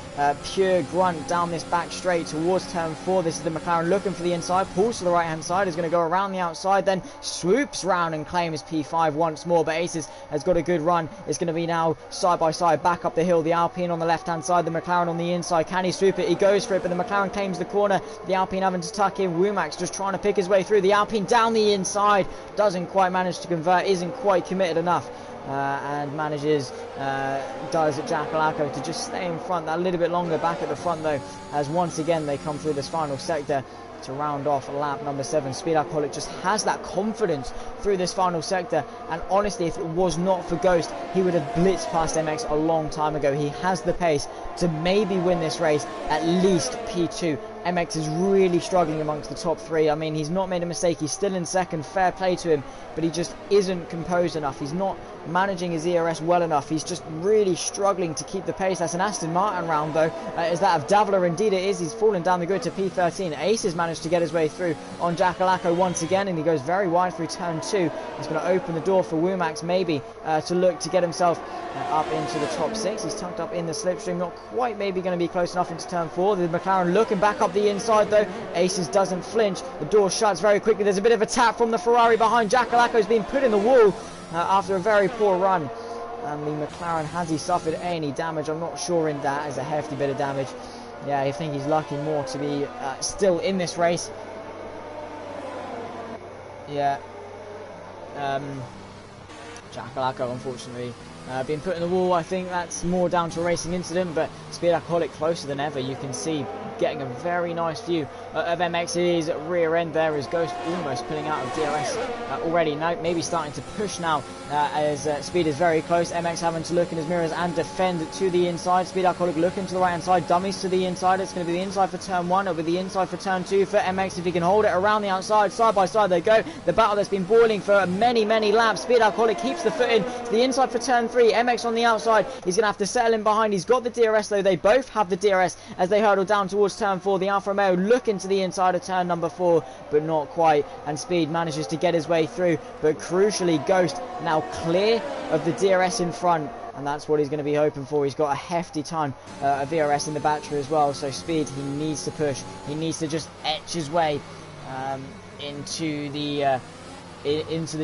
pure grunt down this back straight towards turn 4. This is the McLaren looking for the inside, pulls to the right hand side, is going to go around the outside, then swoops round and claims P5 once more. But Aces has got a good run. It's going to be now side by side back up the hill, the Alpine on the left hand side, the McLaren on the inside. Can he swoop it? He goes for it, but the McLaren claims the corner. The Alpine having to tuck in. Wumax just trying to pick his way through. The Alpine down the inside, doesn't quite manage to convert, isn't quite committed enough. And manages, does Jackalacco to just stay in front that little bit longer. Back at the front though, as once again they come through this final sector to round off lap number 7. Speed Alcoholic just has that confidence through this final sector, and honestly, if it was not for Ghost, he would have blitzed past MX a long time ago. He has the pace to maybe win this race, at least P2. MX is really struggling amongst the top 3. I mean, he's not made a mistake, he's still in second, fair play to him, but he just isn't composed enough. He's not managing his ERS well enough. He's just really struggling to keep the pace. That's an Aston Martin round though. Is that of Davila? Indeed it is. He's fallen down the grid to P13. Ace has managed to get his way through on Jackalacco once again, and he goes very wide through turn 2. He's going to open the door for Wumax maybe to look to get himself up into the top 6. He's tucked up in the slipstream, not quite maybe going to be close enough into turn 4. The McLaren looking back up the inside though. Aces doesn't flinch. The door shuts very quickly. There's a bit of a tap from the Ferrari behind. Jackalacco's been put in the wall after a very poor run. And the McLaren, has he suffered any damage? I'm not sure in that. Is a hefty bit of damage. Yeah, I think he's lucky more to be still in this race. Yeah. Jackalacco, unfortunately, being put in the wall. I think that's more down to a racing incident, but Speed Alcoholic closer than ever. You can see getting a very nice view of MX's rear end there, as Ghost almost pulling out of DRS already. Now maybe starting to push now as Speed is very close. MX having to look in his mirrors and defend to the inside. Speed Alcoholic looking to the right hand side, dummies to the inside. It's going to be the inside for turn 1, it'll be the inside for turn 2 for MX if he can hold it around the outside. Side by side they go. The battle that's been boiling for many laps. Speed Alcoholic keeps the foot in to the inside for turn 3. MX on the outside, he's going to have to settle in behind. He's got the DRS though. They both have the DRS as they hurdle down towards turn 4. The Alfa Romeo looking to the inside of turn number 4, but not quite, and Speed manages to get his way through, but crucially Ghost now clear of the DRS in front, and that's what he's going to be hoping for. He's got a hefty ton of VRS in the battery as well, so Speed, he needs to push, he needs to just etch his way into the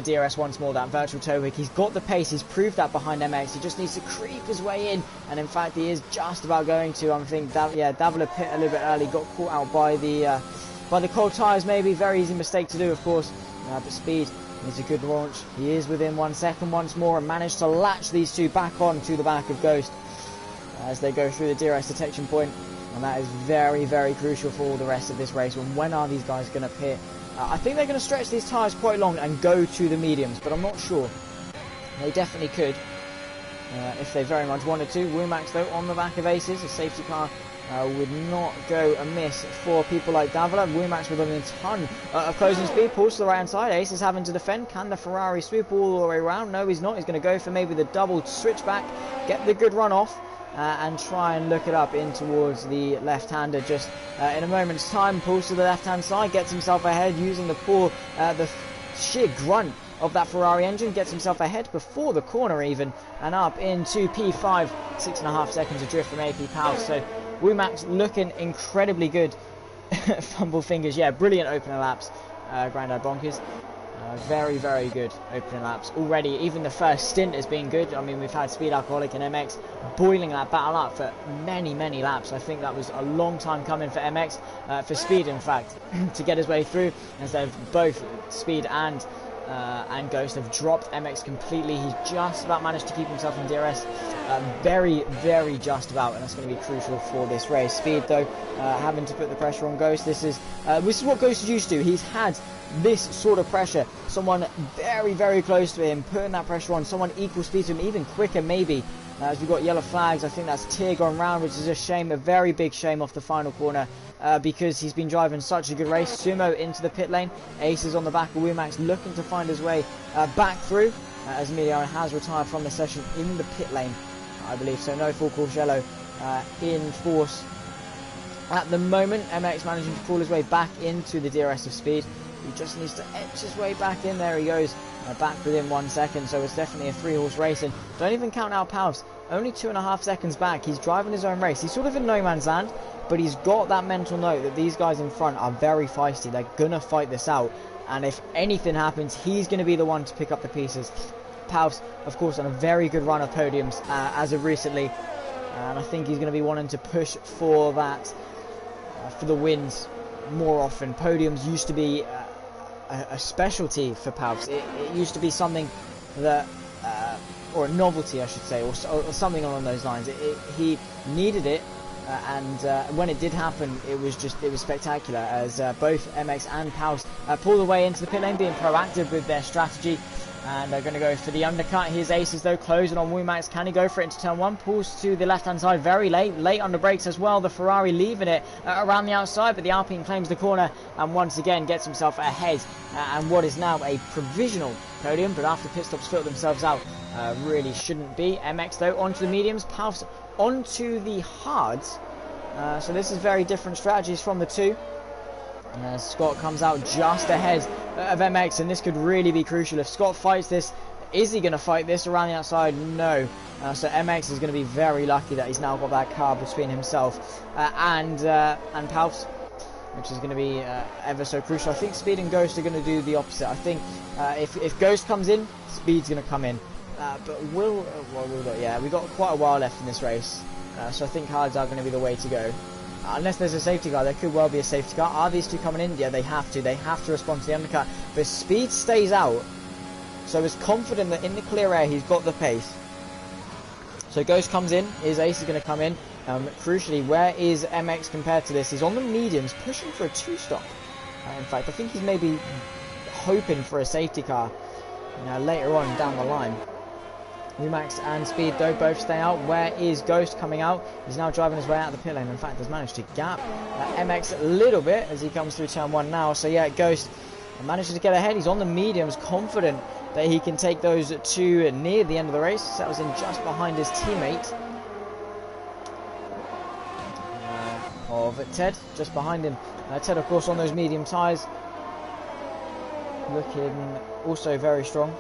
DRS once more, that virtual toe hook. He's got the pace, he's proved that behind MX. He just needs to creep his way in, and in fact he is just about going to. I think Davila pit a little bit early, got caught out by the cold tyres maybe. Very easy mistake to do, of course, but Speed needs a good launch. He is within 1 second once more, and managed to latch these two back on to the back of Ghost as they go through the DRS detection point, and that is very crucial for all the rest of this race. When are these guys going to pit? I think they're going to stretch these tyres quite long and go to the mediums, but I'm not sure. They definitely could if they very much wanted to. Womax though on the back of Aces, a safety car would not go amiss for people like Davila. Womax with a ton of closing speed, pulls to the right hand side. Aces having to defend. Can the Ferrari sweep all the way around? No, he's not. He's going to go for maybe the double switchback, get the good run off, and try and look it up in towards the left-hander just in a moment's time. Pulls to the left-hand side, gets himself ahead using the sheer grunt of that Ferrari engine, gets himself ahead before the corner even, and up into P5, 6.5 seconds adrift from APPF1. So Womax looking incredibly good. Fumble fingers, yeah, brilliant opening laps. Grandad Bonkers. Very good opening laps already. Even the first stint has been good. I mean, we've had Speed Alcoholic and MX boiling that battle up for many laps. I think that was a long time coming for MX, for Speed in fact, to get his way through, as they've both, Speed and Ghost, have dropped MX completely. He's just about managed to keep himself in DRS, very just about, and that's going to be crucial for this race. Speed though having to put the pressure on Ghost. This is what Ghost is used to. He's had this sort of pressure, someone very close to him putting that pressure on, someone equal speed to him, even quicker maybe, as we've got yellow flags. I think that's Tier gone round, which is a shame, a very big shame off the final corner, because he's been driving such a good race. Sumo into the pit lane, Aces on the back of Womax looking to find his way back through, as Emiliano has retired from the session in the pit lane, I believe. So no full course yellow in force at the moment. MX managing to crawl his way back into the DRS of Speed. He just needs to etch his way back in. There he goes, back within 1 second. So it's definitely a 3-horse race, and don't even count out Palps, only 2.5 seconds back. He's driving his own race. He's sort of in no man's land, but he's got that mental note that these guys in front are very feisty. They're gonna fight this out, and if anything happens, he's going to be the one to pick up the pieces. Palps, of course, on a very good run of podiums as of recently, and I think he's going to be wanting to push for that, for the wins more often. Podiums used to be a specialty for Palps. It used to be something that, or a novelty I should say, or something along those lines. He needed it, and when it did happen, it was spectacular, as both MX and Palps pulled away into the pit lane, being proactive with their strategy, and they're going to go for the undercut. Here's Aces though, closing on Womax. Can he go for it into turn 1? Pulls to the left hand side very late on the brakes as well. The Ferrari leaving it around the outside, but the Alpine claims the corner and once again gets himself ahead, and what is now a provisional podium, but after pit stops filter themselves out, really shouldn't be. MX though onto the mediums, Palps onto the hards, so this is very different strategies from the two. Scott comes out just ahead of MX, and this could really be crucial if Scott fights this. Is he going to fight this around the outside? No. So MX is going to be very lucky that he's now got that car between himself and Palps, which is going to be ever so crucial. I think Speed and Ghost are going to do the opposite. I think if Ghost comes in, Speed's going to come in. but will yeah, we got quite a while left in this race, so I think hards are going to be the way to go. Unless there's a safety car, there could well be a safety car. Are these two coming in? Yeah, they have to respond to the undercut, but Speed stays out, so is confident that in the clear air he's got the pace. So Ghost comes in, his ace is going to come in. Crucially, where is MX compared to this? He's on the mediums, pushing for a 2-stop. In fact, I think he's maybe hoping for a safety car later on down the line. Max and Speed though both stay out. Where is Ghost coming out? He's now driving his way out of the pit lane. In fact, has managed to gap MX a little bit as he comes through turn 1 now. So yeah, Ghost manages to get ahead. He's on the mediums, confident that he can take those two near the end of the race. Settles in just behind his teammate of Ted, just behind him. Ted, of course, on those medium tyres, looking also very strong.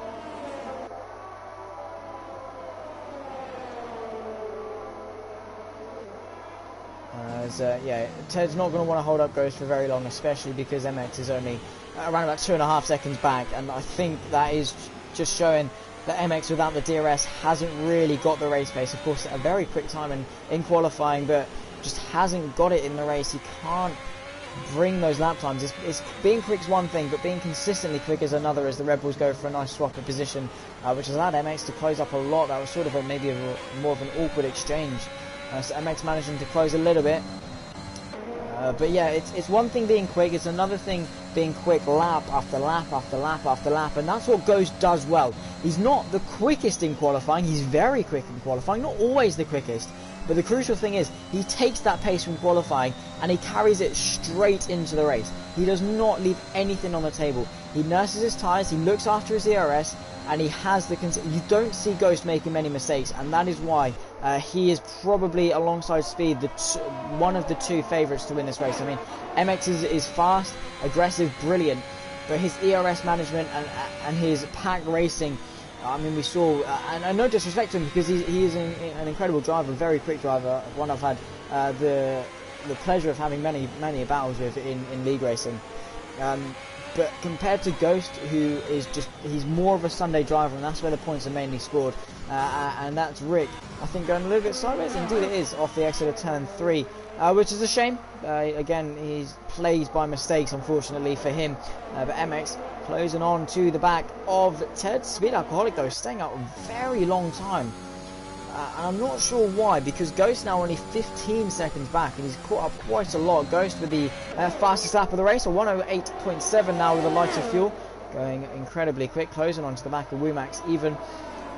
Yeah, Ted's not going to want to hold up Ghost for very long, especially because MX is only around about 2.5 seconds back, and I think that is just showing that MX without the DRS hasn't really got the race pace. Of course, a very quick time in qualifying, but just hasn't got it in the race. He can't bring those lap times. It's being quick's one thing, but being consistently quick is another, as the Red Bulls go for a nice swap of position, which has allowed MX to close up a lot. That was sort of more of an awkward exchange. So MX managing to close a little bit. But yeah, it's one thing being quick, it's another thing being quick lap after lap after lap after lap, and that's what Ghost does well. He's not the quickest in qualifying, he's very quick in qualifying, not always the quickest, but the crucial thing is, he takes that pace from qualifying and he carries it straight into the race. He does not leave anything on the table. He nurses his tyres, he looks after his ERS, and he has the... You don't see Ghost making many mistakes, and that is why he is probably, alongside Speed, one of the two favourites to win this race. I mean, MX is fast, aggressive, brilliant, but his ERS management and his pack racing, I mean, we saw, and no disrespect to him, because he is an incredible driver, a very quick driver, one I've had the pleasure of having many battles with in league racing. But compared to Ghost, who is he's more of a Sunday driver, and that's where the points are mainly scored, and that's Rick, I think, going a little bit sideways. Indeed it is, off the exit of turn 3, which is a shame. Again, he's plagued by mistakes, unfortunately for him, but MX closing on to the back of Ted. Speed Alcoholic though staying out a very long time, and I'm not sure why, because Ghost now only 15 seconds back, and he's caught up quite a lot. Ghost with the fastest lap of the race, a 108.7 now with a lighter fuel, going incredibly quick, closing onto the back of Max even.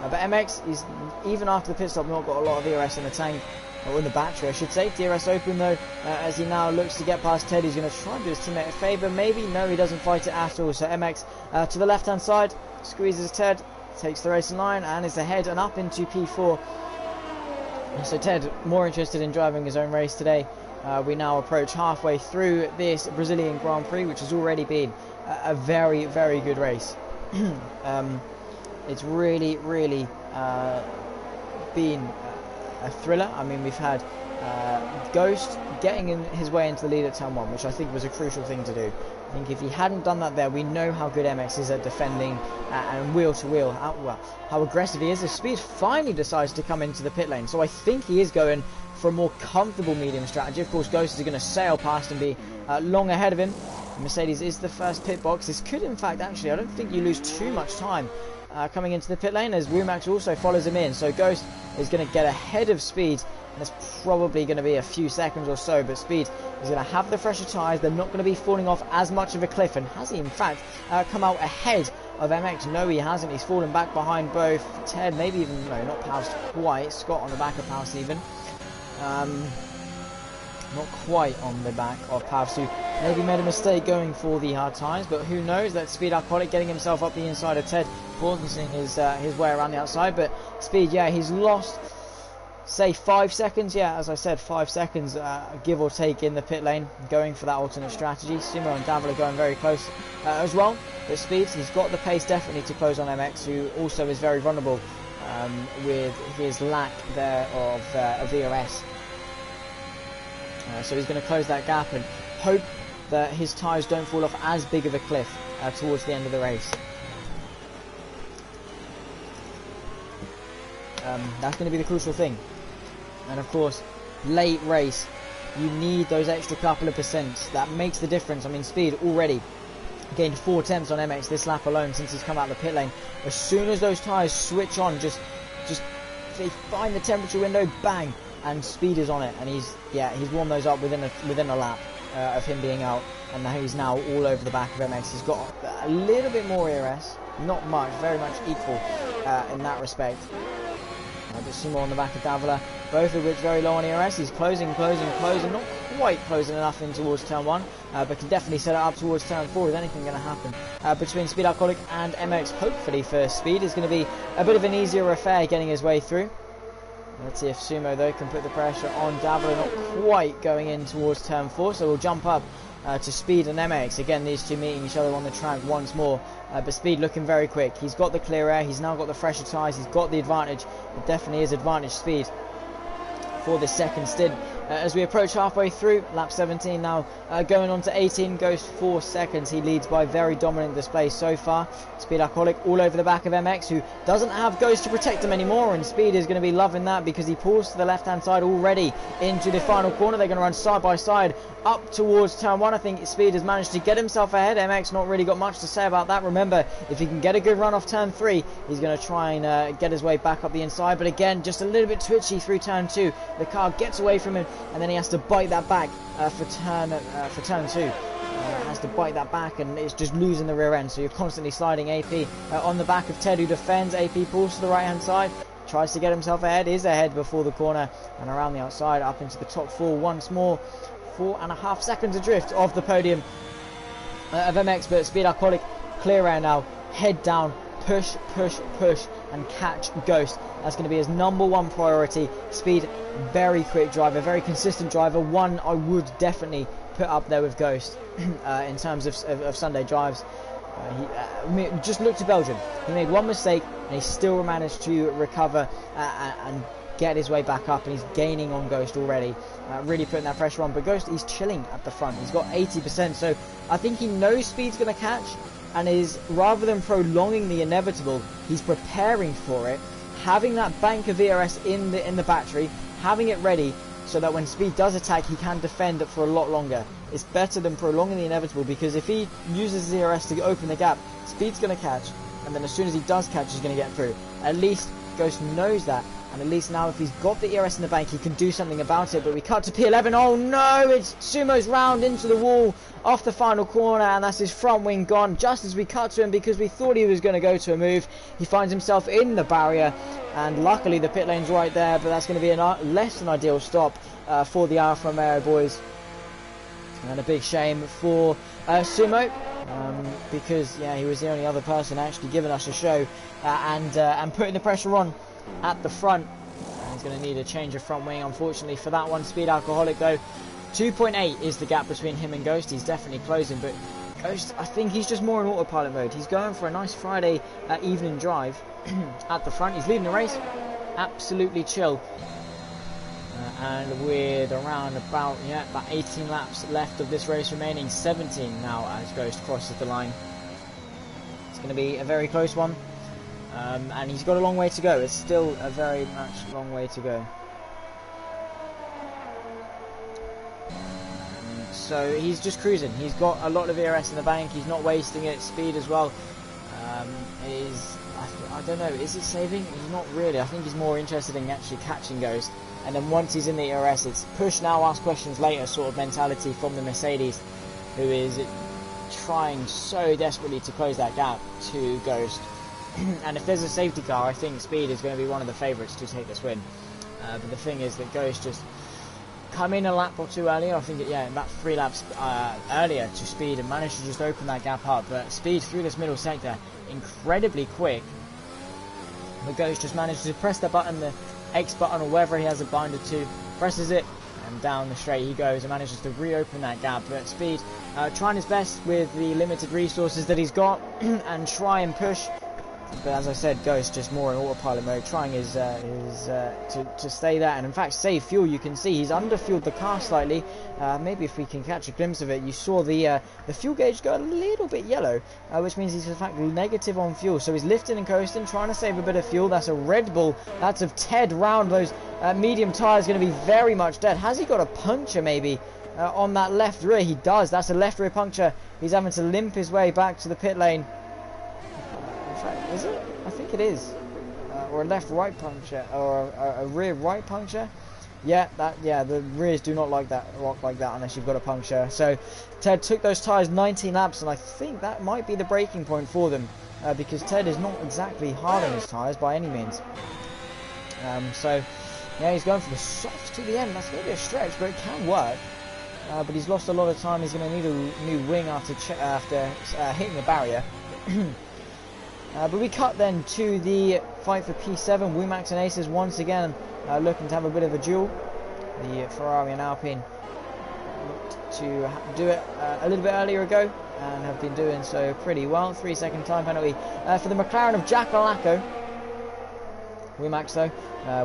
But MX is, even after the pit stop, not got a lot of ERS in the tank, or in the battery I should say. DRS open though, as he now looks to get past Ted. He's going to try and do his teammate a favour, maybe. No, he doesn't fight it at all. So MX to the left hand side, squeezes Ted, takes the racing line, and is ahead and up into P4. So Ted, more interested in driving his own race today. We now approach halfway through this Brazilian Grand Prix, which has already been a very, very good race. It's really been a thriller. I mean, we've had Ghost getting his way into the lead at turn 1, which I think was a crucial thing to do. I think if he hadn't done that there, we know how good MX is at defending and wheel to wheel, how aggressive he is. If Speed finally decides to come into the pit lane, so I think he is going for a more comfortable medium strategy. Of course, Ghost is going to sail past and be long ahead of him. Mercedes is the first pit box. This could, in fact, actually, I don't think you lose too much time coming into the pit lane, as Max also follows him in. So Ghost is going to get ahead of Speed, and it's probably going to be a few seconds or so, but Speed is going to have the fresher tyres. They're not going to be falling off as much of a cliff. And has he in fact come out ahead of MX? No, he hasn't. He's fallen back behind both Ted, maybe even, no, not Pavs quite, Scott on the back of Pavs even. Not quite on the back of Pavs, who maybe made a mistake going for the hard tyres, but who knows. That Speed Alcoholic getting himself up the inside of Ted, forcing his way around the outside. But Speed, yeah, he's lost, say, 5 seconds. Yeah, as I said, 5 seconds, give or take, in the pit lane, going for that alternate strategy. Simo and Davila going very close as well. But Speed, he's got the pace definitely to close on MX, who also is very vulnerable with his lack there of ERS. So he's going to close that gap and hope that his tyres don't fall off as big of a cliff towards the end of the race. That's going to be the crucial thing. And of course, late race, you need those extra couple of percent. That makes the difference. I mean, Speed already gained 4 tenths on MX this lap alone since he's come out of the pit lane. As soon as those tyres switch on, just they find the temperature window, bang, and Speed is on it. And he's warmed those up within a lap of him being out, and now he's all over the back of MX. He's got a little bit more ERS, not much, very much equal in that respect. But some more on the back of Davila, both of which very low on ERS. He's closing, not quite closing enough in towards turn 1, but can definitely set it up towards turn 4. Is anything going to happen between Speed Alcoholic and MX? Hopefully for Speed is going to be a bit of an easier affair getting his way through. Let's see if Sumo though can put the pressure on Davila, not quite going in towards turn 4, so we'll jump up to Speed and MX. Again, these two meeting each other on the track once more, but Speed looking very quick. He's got the clear air, he's now got the fresher tyres, he's got the advantage. It definitely is advantage Speed for this second stint. As we approach halfway through, lap 17 now, going on to 18, goes 4 seconds. He leads by very dominant display so far. Speed Alcoholic all over the back of MX, who doesn't have Ghost to protect him anymore, and Speed is going to be loving that because he pulls to the left-hand side already into the final corner. They're going to run side by side up towards turn 1. I think Speed has managed to get himself ahead. MX not really got much to say about that. Remember, if he can get a good run off turn 3, he's going to try and get his way back up the inside, but again, just a little bit twitchy through turn 2. The car gets away from him, and then he has to bite that back for turn 2. Has to bite that back, and it's just losing the rear end, so you're constantly sliding. AP on the back of Ted, who defends. AP pulls to the right hand side, tries to get himself ahead, is ahead before the corner, and around the outside up into the top 4 once more. 4.5 seconds adrift of the podium of MX, but Speed Alcoholic clear air now, head down, push, and catch Ghost. That's going to be his #1 priority. Speed, very quick driver, very consistent driver. One I would definitely put up there with Ghost in terms of Sunday drives. He just look to Belgium. He made one mistake and he still managed to recover and get his way back up, and he's gaining on Ghost already, really putting that pressure on. But Ghost, he's chilling at the front. He's got 80%, so I think he knows Speed's going to catch, and is, rather than prolonging the inevitable, he's preparing for it, having that bank of ERS in the battery, having it ready so that when Speed does attack, he can defend it for a lot longer. It's better than prolonging the inevitable, because if he uses his ERS to open the gap, Speed's going to catch, and then as soon as he does catch, he's going to get through. At least Ghost knows that, and at least now if he's got the ERS in the bank, he can do something about it. But we cut to P11. Oh no, it's Sumo's round into the wall off the final corner, and that's his front wing gone just as we cut to him, because we thought he was going to go to a move. He finds himself in the barrier, and luckily the pit lane's right there, but that's going to be a less than ideal stop for the Alfa Romeo boys, and a big shame for Sumo, because he was the only other person actually giving us a show and putting the pressure on at the front. And he's going to need a change of front wing, unfortunately, for that one. Speed Alcoholic though, 2.8 is the gap between him and Ghost. He's definitely closing, but Ghost, I think he's just more in autopilot mode. He's going for a nice Friday evening drive at the front. He's leading the race, absolutely chill, and with around about 18 laps left of this race remaining, 17 now as Ghost crosses the line. It's going to be a very close one. And he's got a long way to go. It's still a very much long way to go. So he's just cruising. He's got a lot of ERS in the bank. He's not wasting it. Speed as well. I don't know. Is it saving? He's not really. I think he's more interested in actually catching Ghost. And then once he's in the ERS, it's push now, ask questions later sort of mentality from the Mercedes, who is trying so desperately to close that gap to Ghost. And if there's a safety car, I think Speed is going to be one of the favourites to take this win. But the thing is that Ghost just come in a lap or two earlier. I think about 3 laps earlier to Speed, and managed to just open that gap up. But Speed through this middle sector incredibly quick. But Ghost just managed to press the button, the X button or wherever he has it binded to, presses it, and down the straight he goes and manages to reopen that gap. But Speed trying his best with the limited resources that he's got and try and push But as I said, Ghost just more in autopilot mode, trying his to stay there and in fact save fuel. You can see he's underfueled the car slightly. Maybe if we can catch a glimpse of it, you saw the fuel gauge go a little bit yellow, which means he's in fact negative on fuel. So he's lifting and coasting, trying to save a bit of fuel. That's a Red Bull. That's of Ted round those medium tyres, going to be very much dead. Has he got a puncture maybe on that left rear? He does. That's a left rear puncture. He's having to limp his way back to the pit lane. Is it? I think it is. Or a left-right puncture, or a rear-right puncture. Yeah, the rears do not like that unless you've got a puncture. So Ted took those tyres 19 laps, and I think that might be the breaking point for them, because Ted is not exactly hard on his tyres by any means. So yeah, he's going for the soft to the end. That's going to be a stretch, but it can work. But he's lost a lot of time. He's going to need a new wing after hitting the barrier. But we cut then to the fight for P7. Womack and Aces once again looking to have a bit of a duel. The Ferrari and Alpine looked to do it a little bit earlier ago and have been doing so pretty well. 3-second time penalty for the McLaren of Jack Alaco. Womack though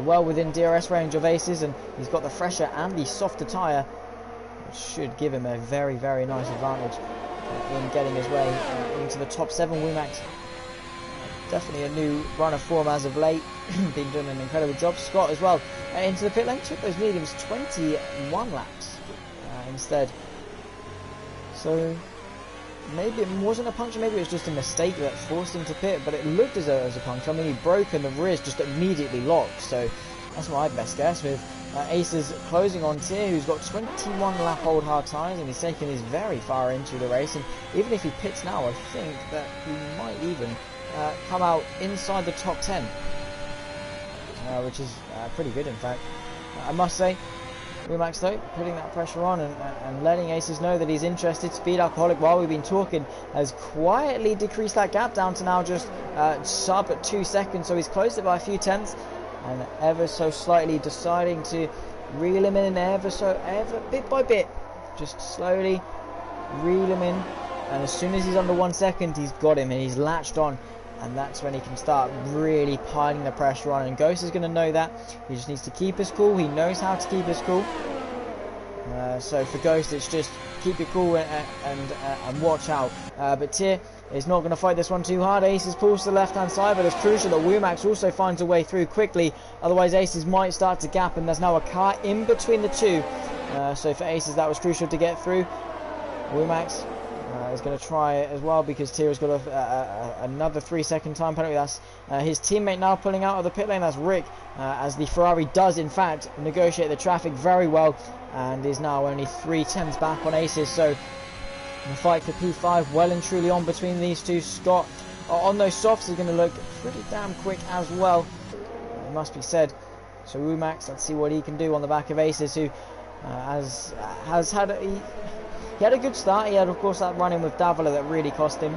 well within DRS range of Aces, and he's got the fresher and the softer tyre, which should give him a very, very nice advantage in getting his way into the top 7. Womack definitely a new runner form as of late. Been doing an incredible job. Scott as well into the pit lane, took those mediums 21 laps instead. So maybe it wasn't a puncture, maybe it was just a mistake that forced him to pit, but it looked as though it was a puncture. I mean, he broke and the rears just immediately locked, so that's my best guess, with Aces closing on Tier, who's got 21 lap old hard tyres, and he's taking this very far into the race. And even if he pits now, I think that he might even come out inside the top 10, which is pretty good in fact. I must say, Womack though, putting that pressure on and letting Aces know that he's interested. Speed Alcoholic, while we've been talking, has quietly decreased that gap down to now just sub at 2 seconds, so he's closed it by a few tenths, and ever so slightly deciding to reel him in ever bit by bit, just slowly reel him in. And as soon as he's under 1 second, he's got him and he's latched on, and that's when he can start really piling the pressure on. And Ghost is going to know that. He just needs to keep his cool. He knows how to keep his cool. So for Ghost, it's just keep your cool and watch out. But Tier is not going to fight this one too hard. Aces pulls to the left-hand side, but it's crucial that Womack also finds a way through quickly. Otherwise, Aces might start to gap, and there's now a car in between the two. So for Aces, that was crucial to get through. Womack is going to try it as well, because Tira's got another 3-second time penalty. That's his teammate now pulling out of the pit lane. That's Rick, as the Ferrari does in fact negotiate the traffic very well and is now only 3 tenths back on Aces. So the fight for P5 well and truly on between these two. Scott on those softs is going to look pretty damn quick as well, it must be said. So Womack, let's see what he can do on the back of Aces, who has had he had a good start. He had, of course, that run-in with Davila that really cost him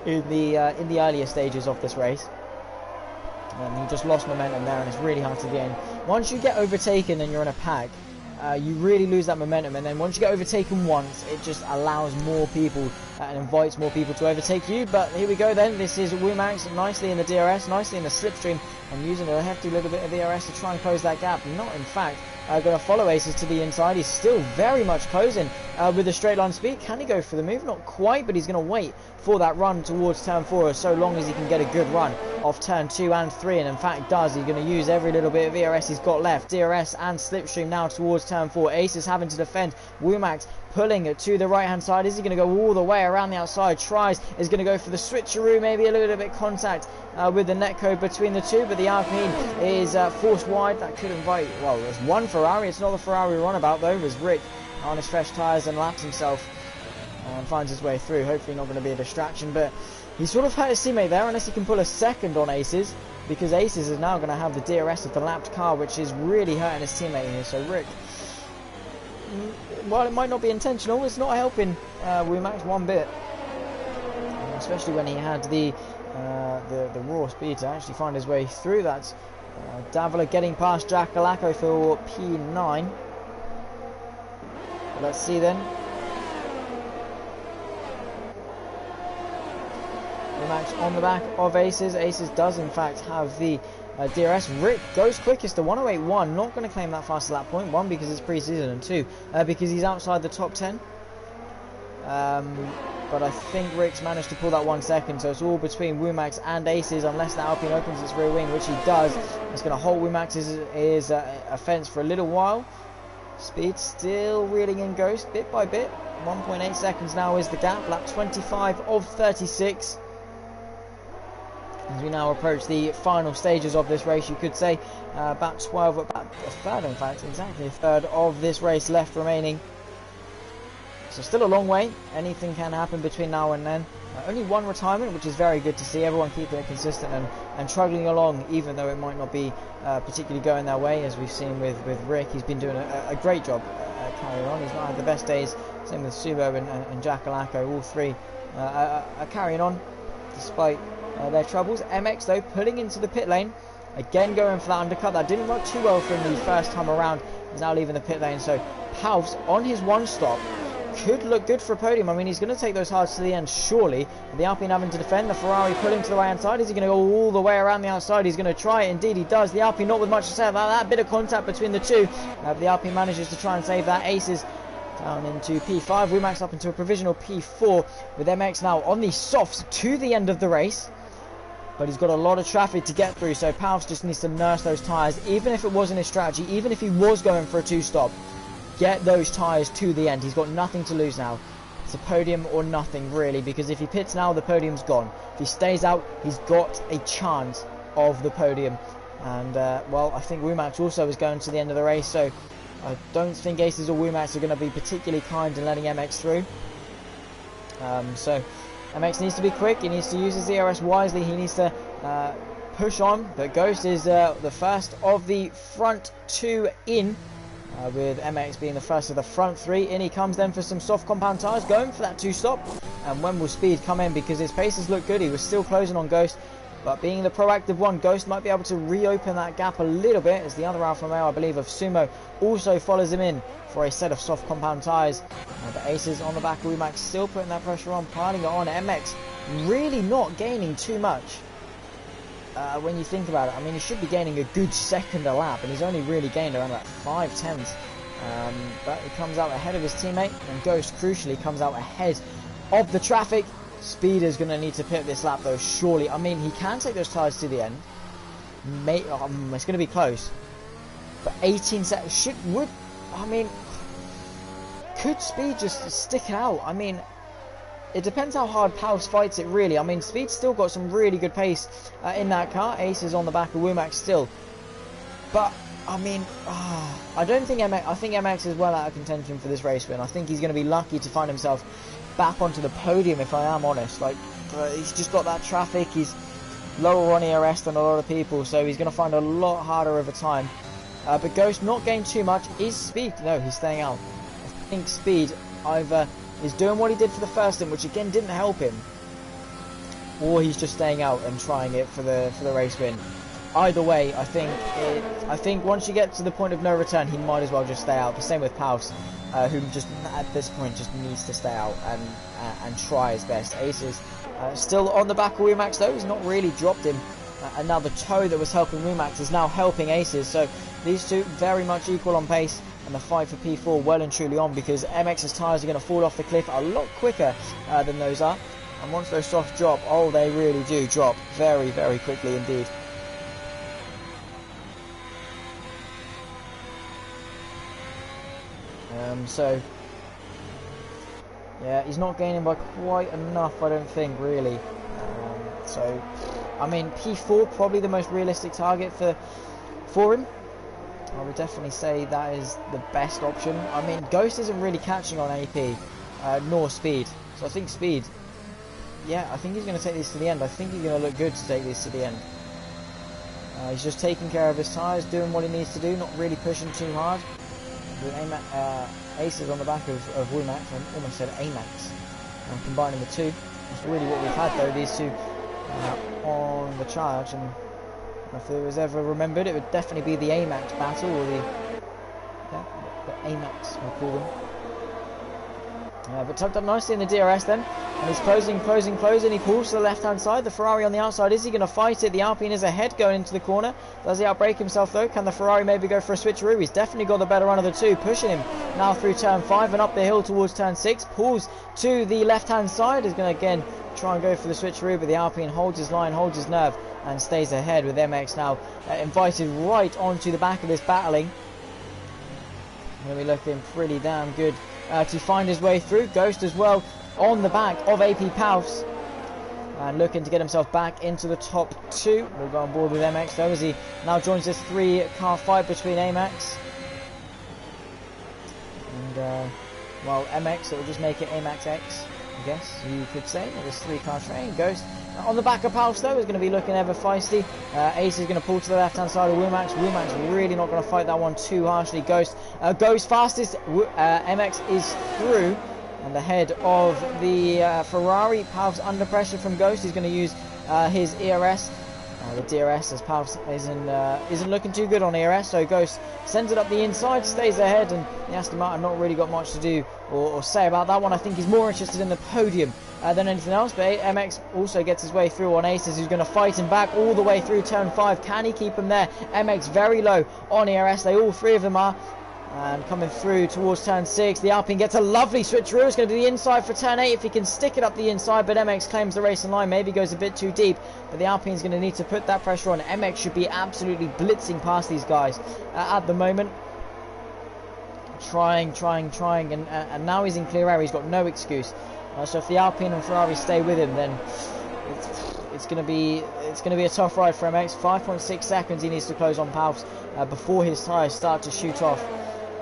in the earlier stages of this race. And he just lost momentum there, and it's really hard to gain. Once you get overtaken and you're in a pack, you really lose that momentum, and then once you get overtaken once, it just allows more people and invites more people to overtake you. But here we go then. This is Womack nicely in the DRS, nicely in the slipstream, and using a hefty little bit of DRS to try and close that gap. Not, in fact, going to follow Aces to the inside. He's still very much closing with a straight line speed. Can he go for the move? Not quite, but he's going to wait for that run towards turn 4 so long as he can get a good run off turn 2 and 3, and in fact does. He's going to use every little bit of DRS he's got left. DRS and slipstream now towards turn 4. Aces having to defend. Womack pulling it to the right hand side. Is he going to go all the way around the outside? Tries, is going to go for the switcheroo, maybe a little bit contact with the netcode between the two, but the Alpine is forced wide. That could invite, well, there's one Ferrari. It's not the Ferrari runabout though. It was Rick on his fresh tyres and laps himself and finds his way through. Hopefully not going to be a distraction, but he sort of hurt his teammate there, unless he can pull a second on Aces, because Aces is now going to have the DRS of the lapped car, which is really hurting his teammate here. So Rick, while it might not be intentional, it's not helping Womack one bit, especially when he had the raw speed to actually find his way through. That's Davila getting past Jack Alaco for P9. Let's see then. Womack's on the back of Aces. Aces does in fact have the DRS. Rick goes quickest to 1:08.1. Not going to claim that fast at that point. One, because it's pre-season, and two, because he's outside the top 10. But I think Rick's managed to pull that 1 second, so it's all between Womack's and Aces, unless the Alpine opens its rear wing, which he does. It's going to hold Womack's offence for a little while. Speed still reeling in Ghost bit by bit. 1.8 seconds now is the gap. Lap 25 of 36. As we now approach the final stages of this race, you could say about a third, in fact, exactly a third of this race left remaining. So still a long way. Anything can happen between now and then. Only one retirement, which is very good to see. Everyone keeping it consistent and struggling along, even though it might not be particularly going their way, as we've seen with Rick. He's been doing a great job carrying on. He's not had the best days. Same with Subo and Jackalacco. All three are carrying on despite their troubles. MX, though, pulling into the pit lane. Again going for that undercut. That didn't work too well for him the first time around. He's now leaving the pit lane. So Palfs on his one stop could look good for a podium. I mean, he's going to take those hards to the end, surely. The Alpine having to defend. The Ferrari pulling to the right-hand side. Is he going to go all the way around the outside? He's going to try it. Indeed, he does. The Alpine not with much to say about that. Bit of contact between the two. But the Alpine manages to try and save that. Aces down into P5. Womack's up into a provisional P4, with MX now on the softs to the end of the race. But he's got a lot of traffic to get through, so Palfs just needs to nurse those tyres. Even if it wasn't his strategy, even if he was going for a two-stop, get those tyres to the end. He's got nothing to lose now. It's a podium or nothing, really, because if he pits now, the podium's gone. If he stays out, he's got a chance of the podium. And, well, I think Womack also is going to the end of the race, so I don't think Aces or Womack are going to be particularly kind in letting MX through. So MX needs to be quick. He needs to use his DRS wisely. He needs to push on. But Ghost is the first of the front two in, with MX being the first of the front three. In he comes then for some soft compound tyres, going for that two-stop. And when will Speed come in? Because his paces look good. He was still closing on Ghost. But being the proactive one, Ghost might be able to reopen that gap a little bit, as the other Alfa Romeo, I believe, of Sumo also follows him in for a set of soft compound tyres. But Aces on the back of Womack still putting that pressure on, piling it on. MX really not gaining too much when you think about it. I mean, he should be gaining a good second a lap, and he's only really gained around about 5/10. But he comes out ahead of his teammate, and Ghost, crucially, comes out ahead of the traffic. Speed is going to need to pit this lap, though, surely. I mean, he can take those tyres to the end. It's going to be close. But 18 seconds could Speed just stick it out? I mean, it depends how hard Palfs fights it, really. I mean, Speed's still got some really good pace in that car. Ace is on the back of Womack still. But, I mean, I don't think I think MX is well out of contention for this race win. I think he's going to be lucky to find himself back onto the podium, if I am honest. Like, he's just got that traffic. He's lower on ERS than a lot of people, so he's going to find it a lot harder over time. But Ghost not gained too much. Is Speed? No, he's staying out. I think Speed either is doing what he did for the first stint, which again didn't help him, or he's just staying out and trying it for the race win. Either way, I think once you get to the point of no return, he might as well just stay out. The same with Palfs, who just at this point just needs to stay out and try his best. Aces still on the back of Womack, though. He's not really dropped him. And now the toe that was helping Womack is now helping Aces. So these two very much equal on pace, and the fight for P4 well and truly on, because MX's tyres are going to fall off the cliff a lot quicker than those are. And once those softs drop, oh, they really do drop very, very quickly indeed. So, yeah, he's not gaining by quite enough, I don't think, really. So, I mean, P4 probably the most realistic target for him. I would definitely say that is the best option. I mean, Ghost isn't really catching on AP, nor Speed. So I think Speed, yeah, I think he's going to take these to the end. I think he's going to look good to take these to the end. He's just taking care of his tyres, doing what he needs to do, not really pushing too hard. With Aces on the back of Womack, I almost said Amax, and combining the two. That's really what we've had, though, these two on the charge. And if it was ever remembered, it would definitely be the Amax battle, or the Amax, we'll call them. But tucked up nicely in the DRS then. And he's closing. He pulls to the left-hand side. The Ferrari on the outside. Is he going to fight it? The Alpine is ahead going into the corner. Does he outbrake himself though? Can the Ferrari maybe go for a switcheroo? He's definitely got the better run of the two. Pushing him now through turn 5 and up the hill towards turn 6. Pulls to the left-hand side. Is going to again try and go for the switcheroo. But the Alpine holds his line, holds his nerve and stays ahead, with MX now invited right onto the back of this battling. Going to be looking pretty damn good to find his way through. Ghost as well on the back of APPF1 and looking to get himself back into the top 2. We'll go on board with MX though, as he now joins this 3-car fight between AMAX and well, MX. It will just make it AMAX X, I guess you could say, with this 3-car train. Ghost on the back of Pals though is going to be looking ever feisty. Ace is going to pull to the left hand side of Wumax. Wumax really not going to fight that one too harshly. Ghost goes fastest. MX is through and ahead of the Ferrari. Pals under pressure from Ghost. He's going to use his ERS. The DRS, as Pals isn't looking too good on ERS, so Ghost sends it up the inside, stays ahead, and the Aston Martin not really got much to do or say about that one. I think he's more interested in the podium than anything else, but MX also gets his way through on Aces, who's going to fight him back all the way through turn 5. Can he keep him there? MX very low on ERS, all three of them are. And coming through towards turn 6, the Alpine gets a lovely switcheroo. It's going to be the inside for turn 8 if he can stick it up the inside, but MX claims the racing line, maybe goes a bit too deep, but the Alpine's going to need to put that pressure on. MX should be absolutely blitzing past these guys at the moment. Trying, and now he's in clear air. He's got no excuse. So if the Alpine and Ferrari stay with him, then it's going to be a tough ride for MX. 5.6 seconds he needs to close on Palps before his tyres start to shoot off.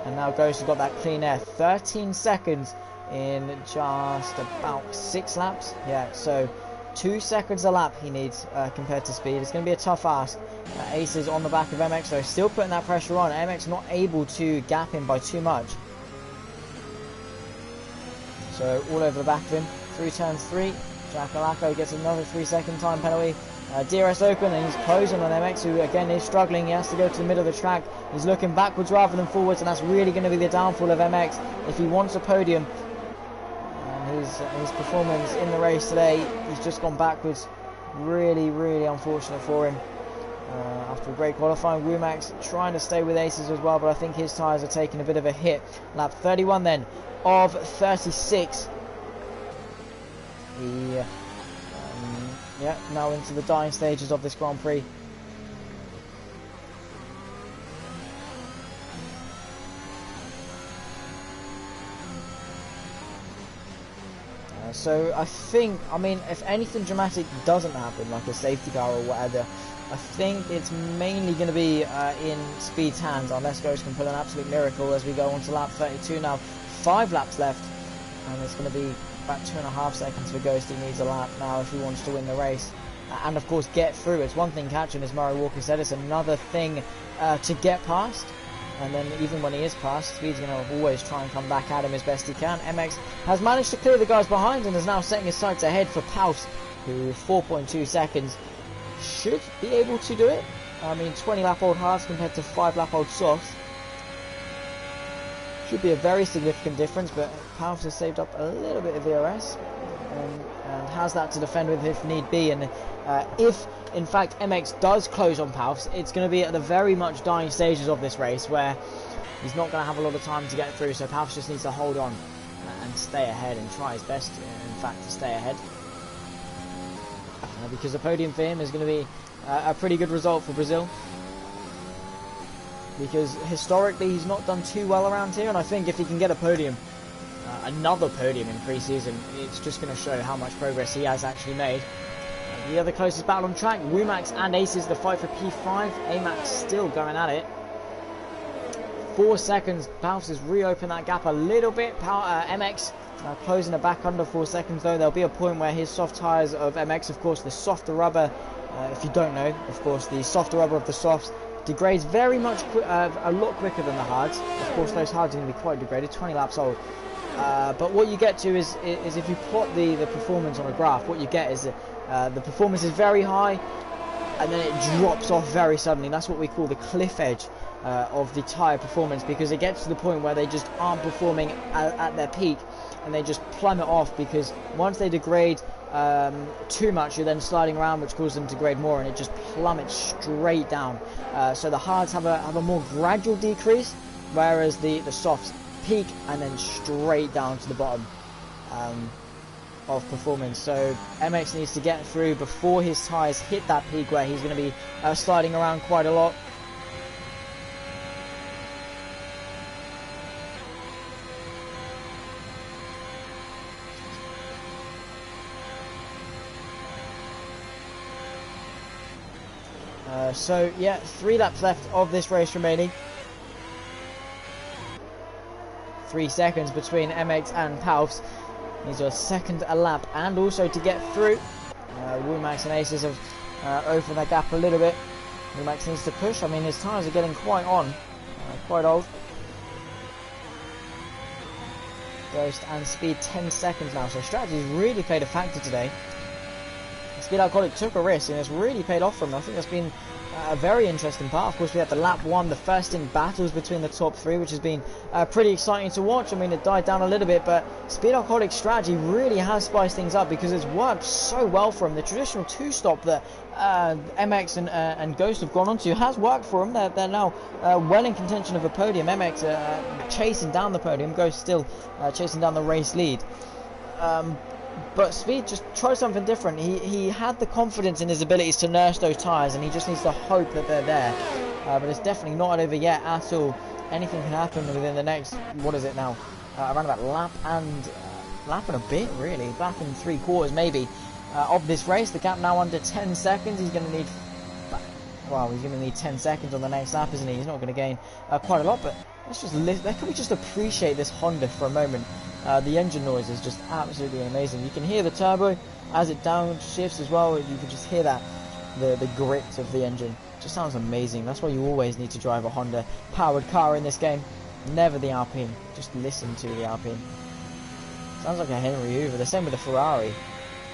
And now Ghost has got that clean air. 13 seconds in just about 6 laps. Yeah, so 2 seconds a lap he needs compared to speed. It's going to be a tough ask. Ace is on the back of MX, so still putting that pressure on. MX not able to gap him by too much. So all over the back of him. Through turn 3. Jackalacco gets another 3-second time penalty. DRS open and he's closing on MX, who again is struggling. He has to go to the middle of the track. He's looking backwards rather than forwards, and that's really going to be the downfall of MX if he wants a podium. And his performance in the race today, he's just gone backwards. Really unfortunate for him. After a great qualifying, Wumax trying to stay with Aces as well, but I think his tyres are taking a bit of a hit. Lap 31 then of 36. Yeah, now into the dying stages of this Grand Prix. So I think, if anything dramatic doesn't happen, like a safety car or whatever, I think it's mainly going to be in Speed's hands, unless Ghost can pull an absolute miracle as we go on to lap 32 now. 5 laps left, and it's going to be about 2.5 seconds for Ghost. He needs a lap now if he wants to win the race and of course get through. It's one thing catching, as Murray Walker said, it's another thing to get past, and then even when he is past, Speed's going to always try and come back at him as best he can. MX has managed to clear the guys behind and is now setting his sights ahead for Paus, who 4.2 seconds should be able to do it. 20 lap old hards compared to 5 lap old softs should be a very significant difference, but Paus has saved up a little bit of ERS and has that to defend with if need be. And if in fact MX does close on Paus, it's going to be at the very much dying stages of this race where he's not going to have a lot of time to get through, so Paus just needs to hold on and stay ahead and try his best in fact to stay ahead, because the podium for him is going to be a pretty good result for Brazil, because historically he's not done too well around here, and I think if he can get a podium, another podium in pre-season, it's just going to show how much progress he has actually made. The other closest battle on track, Wumax and Aces, the fight for P5. AMAX still going at it. 4 seconds. Paus has reopened that gap a little bit. MX now closing the back under 4 seconds though. There'll be a point where his soft tyres of MX, of course the softer rubber, if you don't know, of course the softer rubber of the softs degrades very much a lot quicker than the hards. Of course those hards are going to be quite degraded, 20 laps old. But what you get to is if you plot the performance on a graph, what you get is the performance is very high and then it drops off very suddenly. That's what we call the cliff edge of the tyre performance, because it gets to the point where they just aren't performing at their peak, and they just plummet off, because once they degrade too much, you're then sliding around, which causes them to degrade more, and it just plummets straight down. So the hards have a more gradual decrease, whereas the softs peak and then straight down to the bottom of performance. So MX needs to get through before his tyres hit that peak where he's going to be sliding around quite a lot. So yeah, 3 laps left of this race remaining. 3 seconds between MX and Palfs. Needs a second a lap, and also to get through. Womack and Aces have opened that gap a little bit. Womack needs to push. I mean, his tyres are getting quite on, quite old. Ghost and Speed 10 seconds now, so strategy's really played a factor today. Speed Alcoholic took a risk, and it's really paid off for him. I think that's been a very interesting part. Of course, we had the lap 1, the first in battles between the top 3, which has been pretty exciting to watch. I mean, it died down a little bit, but Speed Alcoholic's strategy really has spiced things up, because it's worked so well for him. The traditional 2-stop that MX and Ghost have gone onto has worked for him. They're now well in contention of a podium. MX chasing down the podium, Ghost still chasing down the race lead. But Speed just tried something different. He had the confidence in his abilities to nurse those tyres, and he just needs to hope that they're there. But it's definitely not over yet at all. Anything can happen within the next, what is it now? Around about lap and a bit, really. Lap and 3/4 maybe of this race. The gap now under 10 seconds. He's going to need, well, he's going to need 10 seconds on the next lap, isn't he? He's not going to gain quite a lot, but let's just can we just appreciate this Honda for a moment? The engine noise is just absolutely amazing. You can hear the turbo as it downshifts as well. You can just hear that, the grit of the engine. It just sounds amazing. That's why you always need to drive a Honda powered car in this game. Never the Alpine. Just listen to the Alpine. Sounds like a Henry Hoover. The same with the Ferrari.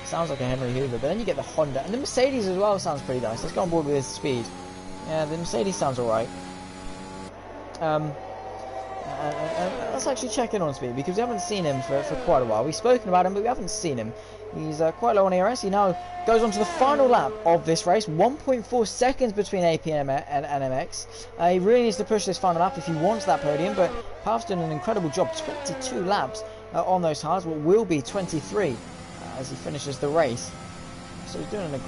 Sounds like a Henry Hoover. But then you get the Honda. And the Mercedes as well sounds pretty nice. Let's go on board with his speed. Yeah, the Mercedes sounds alright. Let's actually check in on Speed, because we haven't seen him for quite a while. We've spoken about him, but we haven't seen him. He's quite low on ERS. He now goes on to the final lap of this race. 1.4 seconds between AP and MX. He really needs to push this final lap if he wants that podium, but Palf's done an incredible job. 22 laps on those hards, what will be 23 as he finishes the race. So he's doing a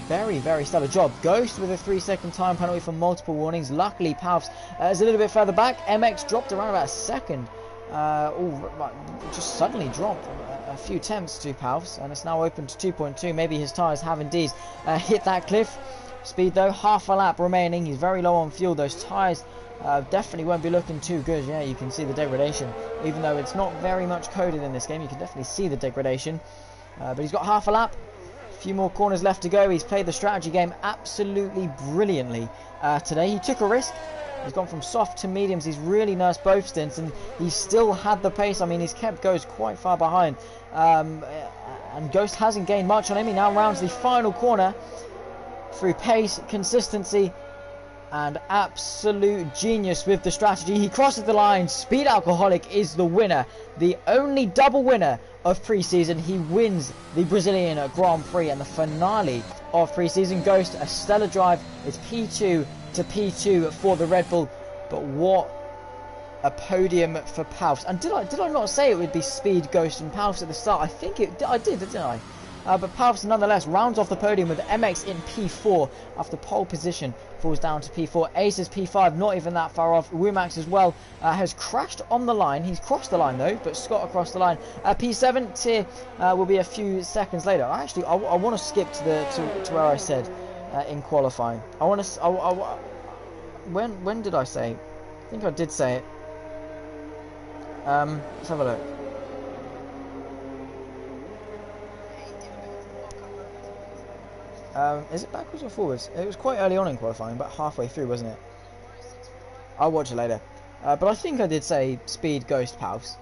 very, very stellar job. Ghost with a 3-second time penalty for multiple warnings. Luckily, Palfs is a little bit further back. MX dropped around about a second. Just suddenly dropped a few tenths to Palfs, and it's now open to 2.2. Maybe his tyres have indeed hit that cliff. Speed though, half a lap remaining. He's very low on fuel. Those tyres definitely won't be looking too good. Yeah, you can see the degradation. Even though it's not very much coded in this game, you can definitely see the degradation. But he's got half a lap. A few more corners left to go. He's played the strategy game absolutely brilliantly today. He took a risk. He's gone from soft to mediums. He's really nursed both stints, and he still had the pace. I mean, he's kept Ghost quite far behind. And Ghost hasn't gained much on him. He now rounds the final corner through pace, consistency, and absolute genius with the strategy. He crosses the line. Speed Alcoholic is the winner. The only double winner of pre-season. He wins the Brazilian Grand Prix and the finale of pre-season. Ghost, a stellar drive. It's P2 to P2 for the Red Bull. But what a podium for Palfs. And did I not say it would be Speed, Ghost and Palfs at the start? I think I did, didn't I? But Palfs nonetheless rounds off the podium with MX in P4 after pole position falls down to P4. Ace is P5, not even that far off. Womax as well has crashed on the line. He's crossed the line though, but Scott across the line. P7 tier will be a few seconds later. Actually, I want to skip to where I said in qualifying. I want to. When did I say? I think I did say it. Let's have a look. Is it backwards or forwards? It was quite early on in qualifying, about halfway through, wasn't it? I'll watch it later. But I think I did say Speed, Ghost, Palfs.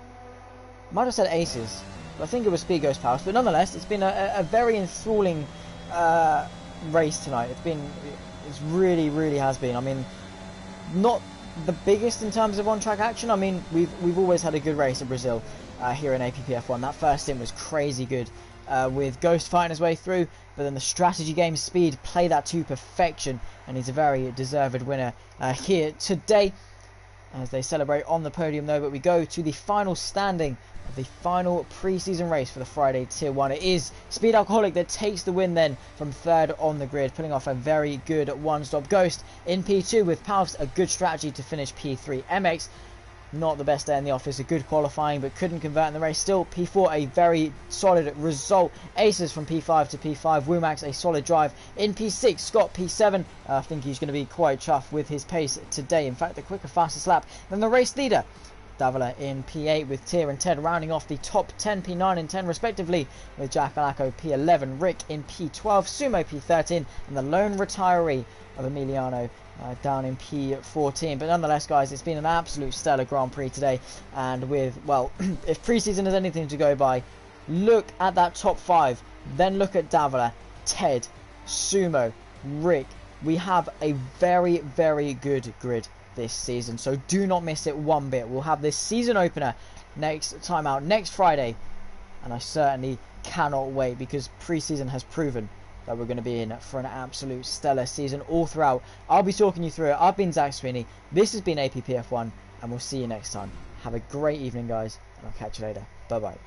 Might have said Aces, but I think it was Speed, Ghost, Palfs. But nonetheless, it's been a very enthralling race tonight. It really, really has been. I mean, not the biggest in terms of on-track action. I mean, we've always had a good race in Brazil here in APPF1. That first stint was crazy good, with Ghost fighting his way through, but then the strategy game speed played that to perfection, and he's a very deserved winner here today as they celebrate on the podium though. But we go to the final standing of the final pre-season race for the Friday Tier 1. It is Speed Alcoholic that takes the win then from third on the grid, pulling off a very good one-stop. Ghost in P2 with Palfs, a good strategy to finish P3. MX, not the best day in the office, a good qualifying but couldn't convert in the race. Still P4, a very solid result. Aces from P5 to P5. Wumax, a solid drive in P6. Scott P7, I think he's going to be quite chuffed with his pace today. In fact, the quicker, fastest lap than the race leader. Davila in P8 with Tier and Ted rounding off the top 10, P9 and 10 respectively, with Jack Alaco P11, Rick in P12, Sumo P13, and the lone retiree of Emiliano down in P14. But nonetheless, guys, it's been an absolute stellar Grand Prix today, and with, well, if pre-season is anything to go by, look at that top 5, then look at Davila, Ted, Sumo, Rick. We have a very, very good grid this season, so do not miss it one bit. We'll have this season opener next time out next Friday, and I certainly cannot wait, because pre-season has proven that we're going to be in for an absolute stellar season all throughout. I'll be talking you through it. I've been Zach Sweeney, this has been APPF1, and we'll see you next time. Have a great evening, guys, and I'll catch you later. Bye bye.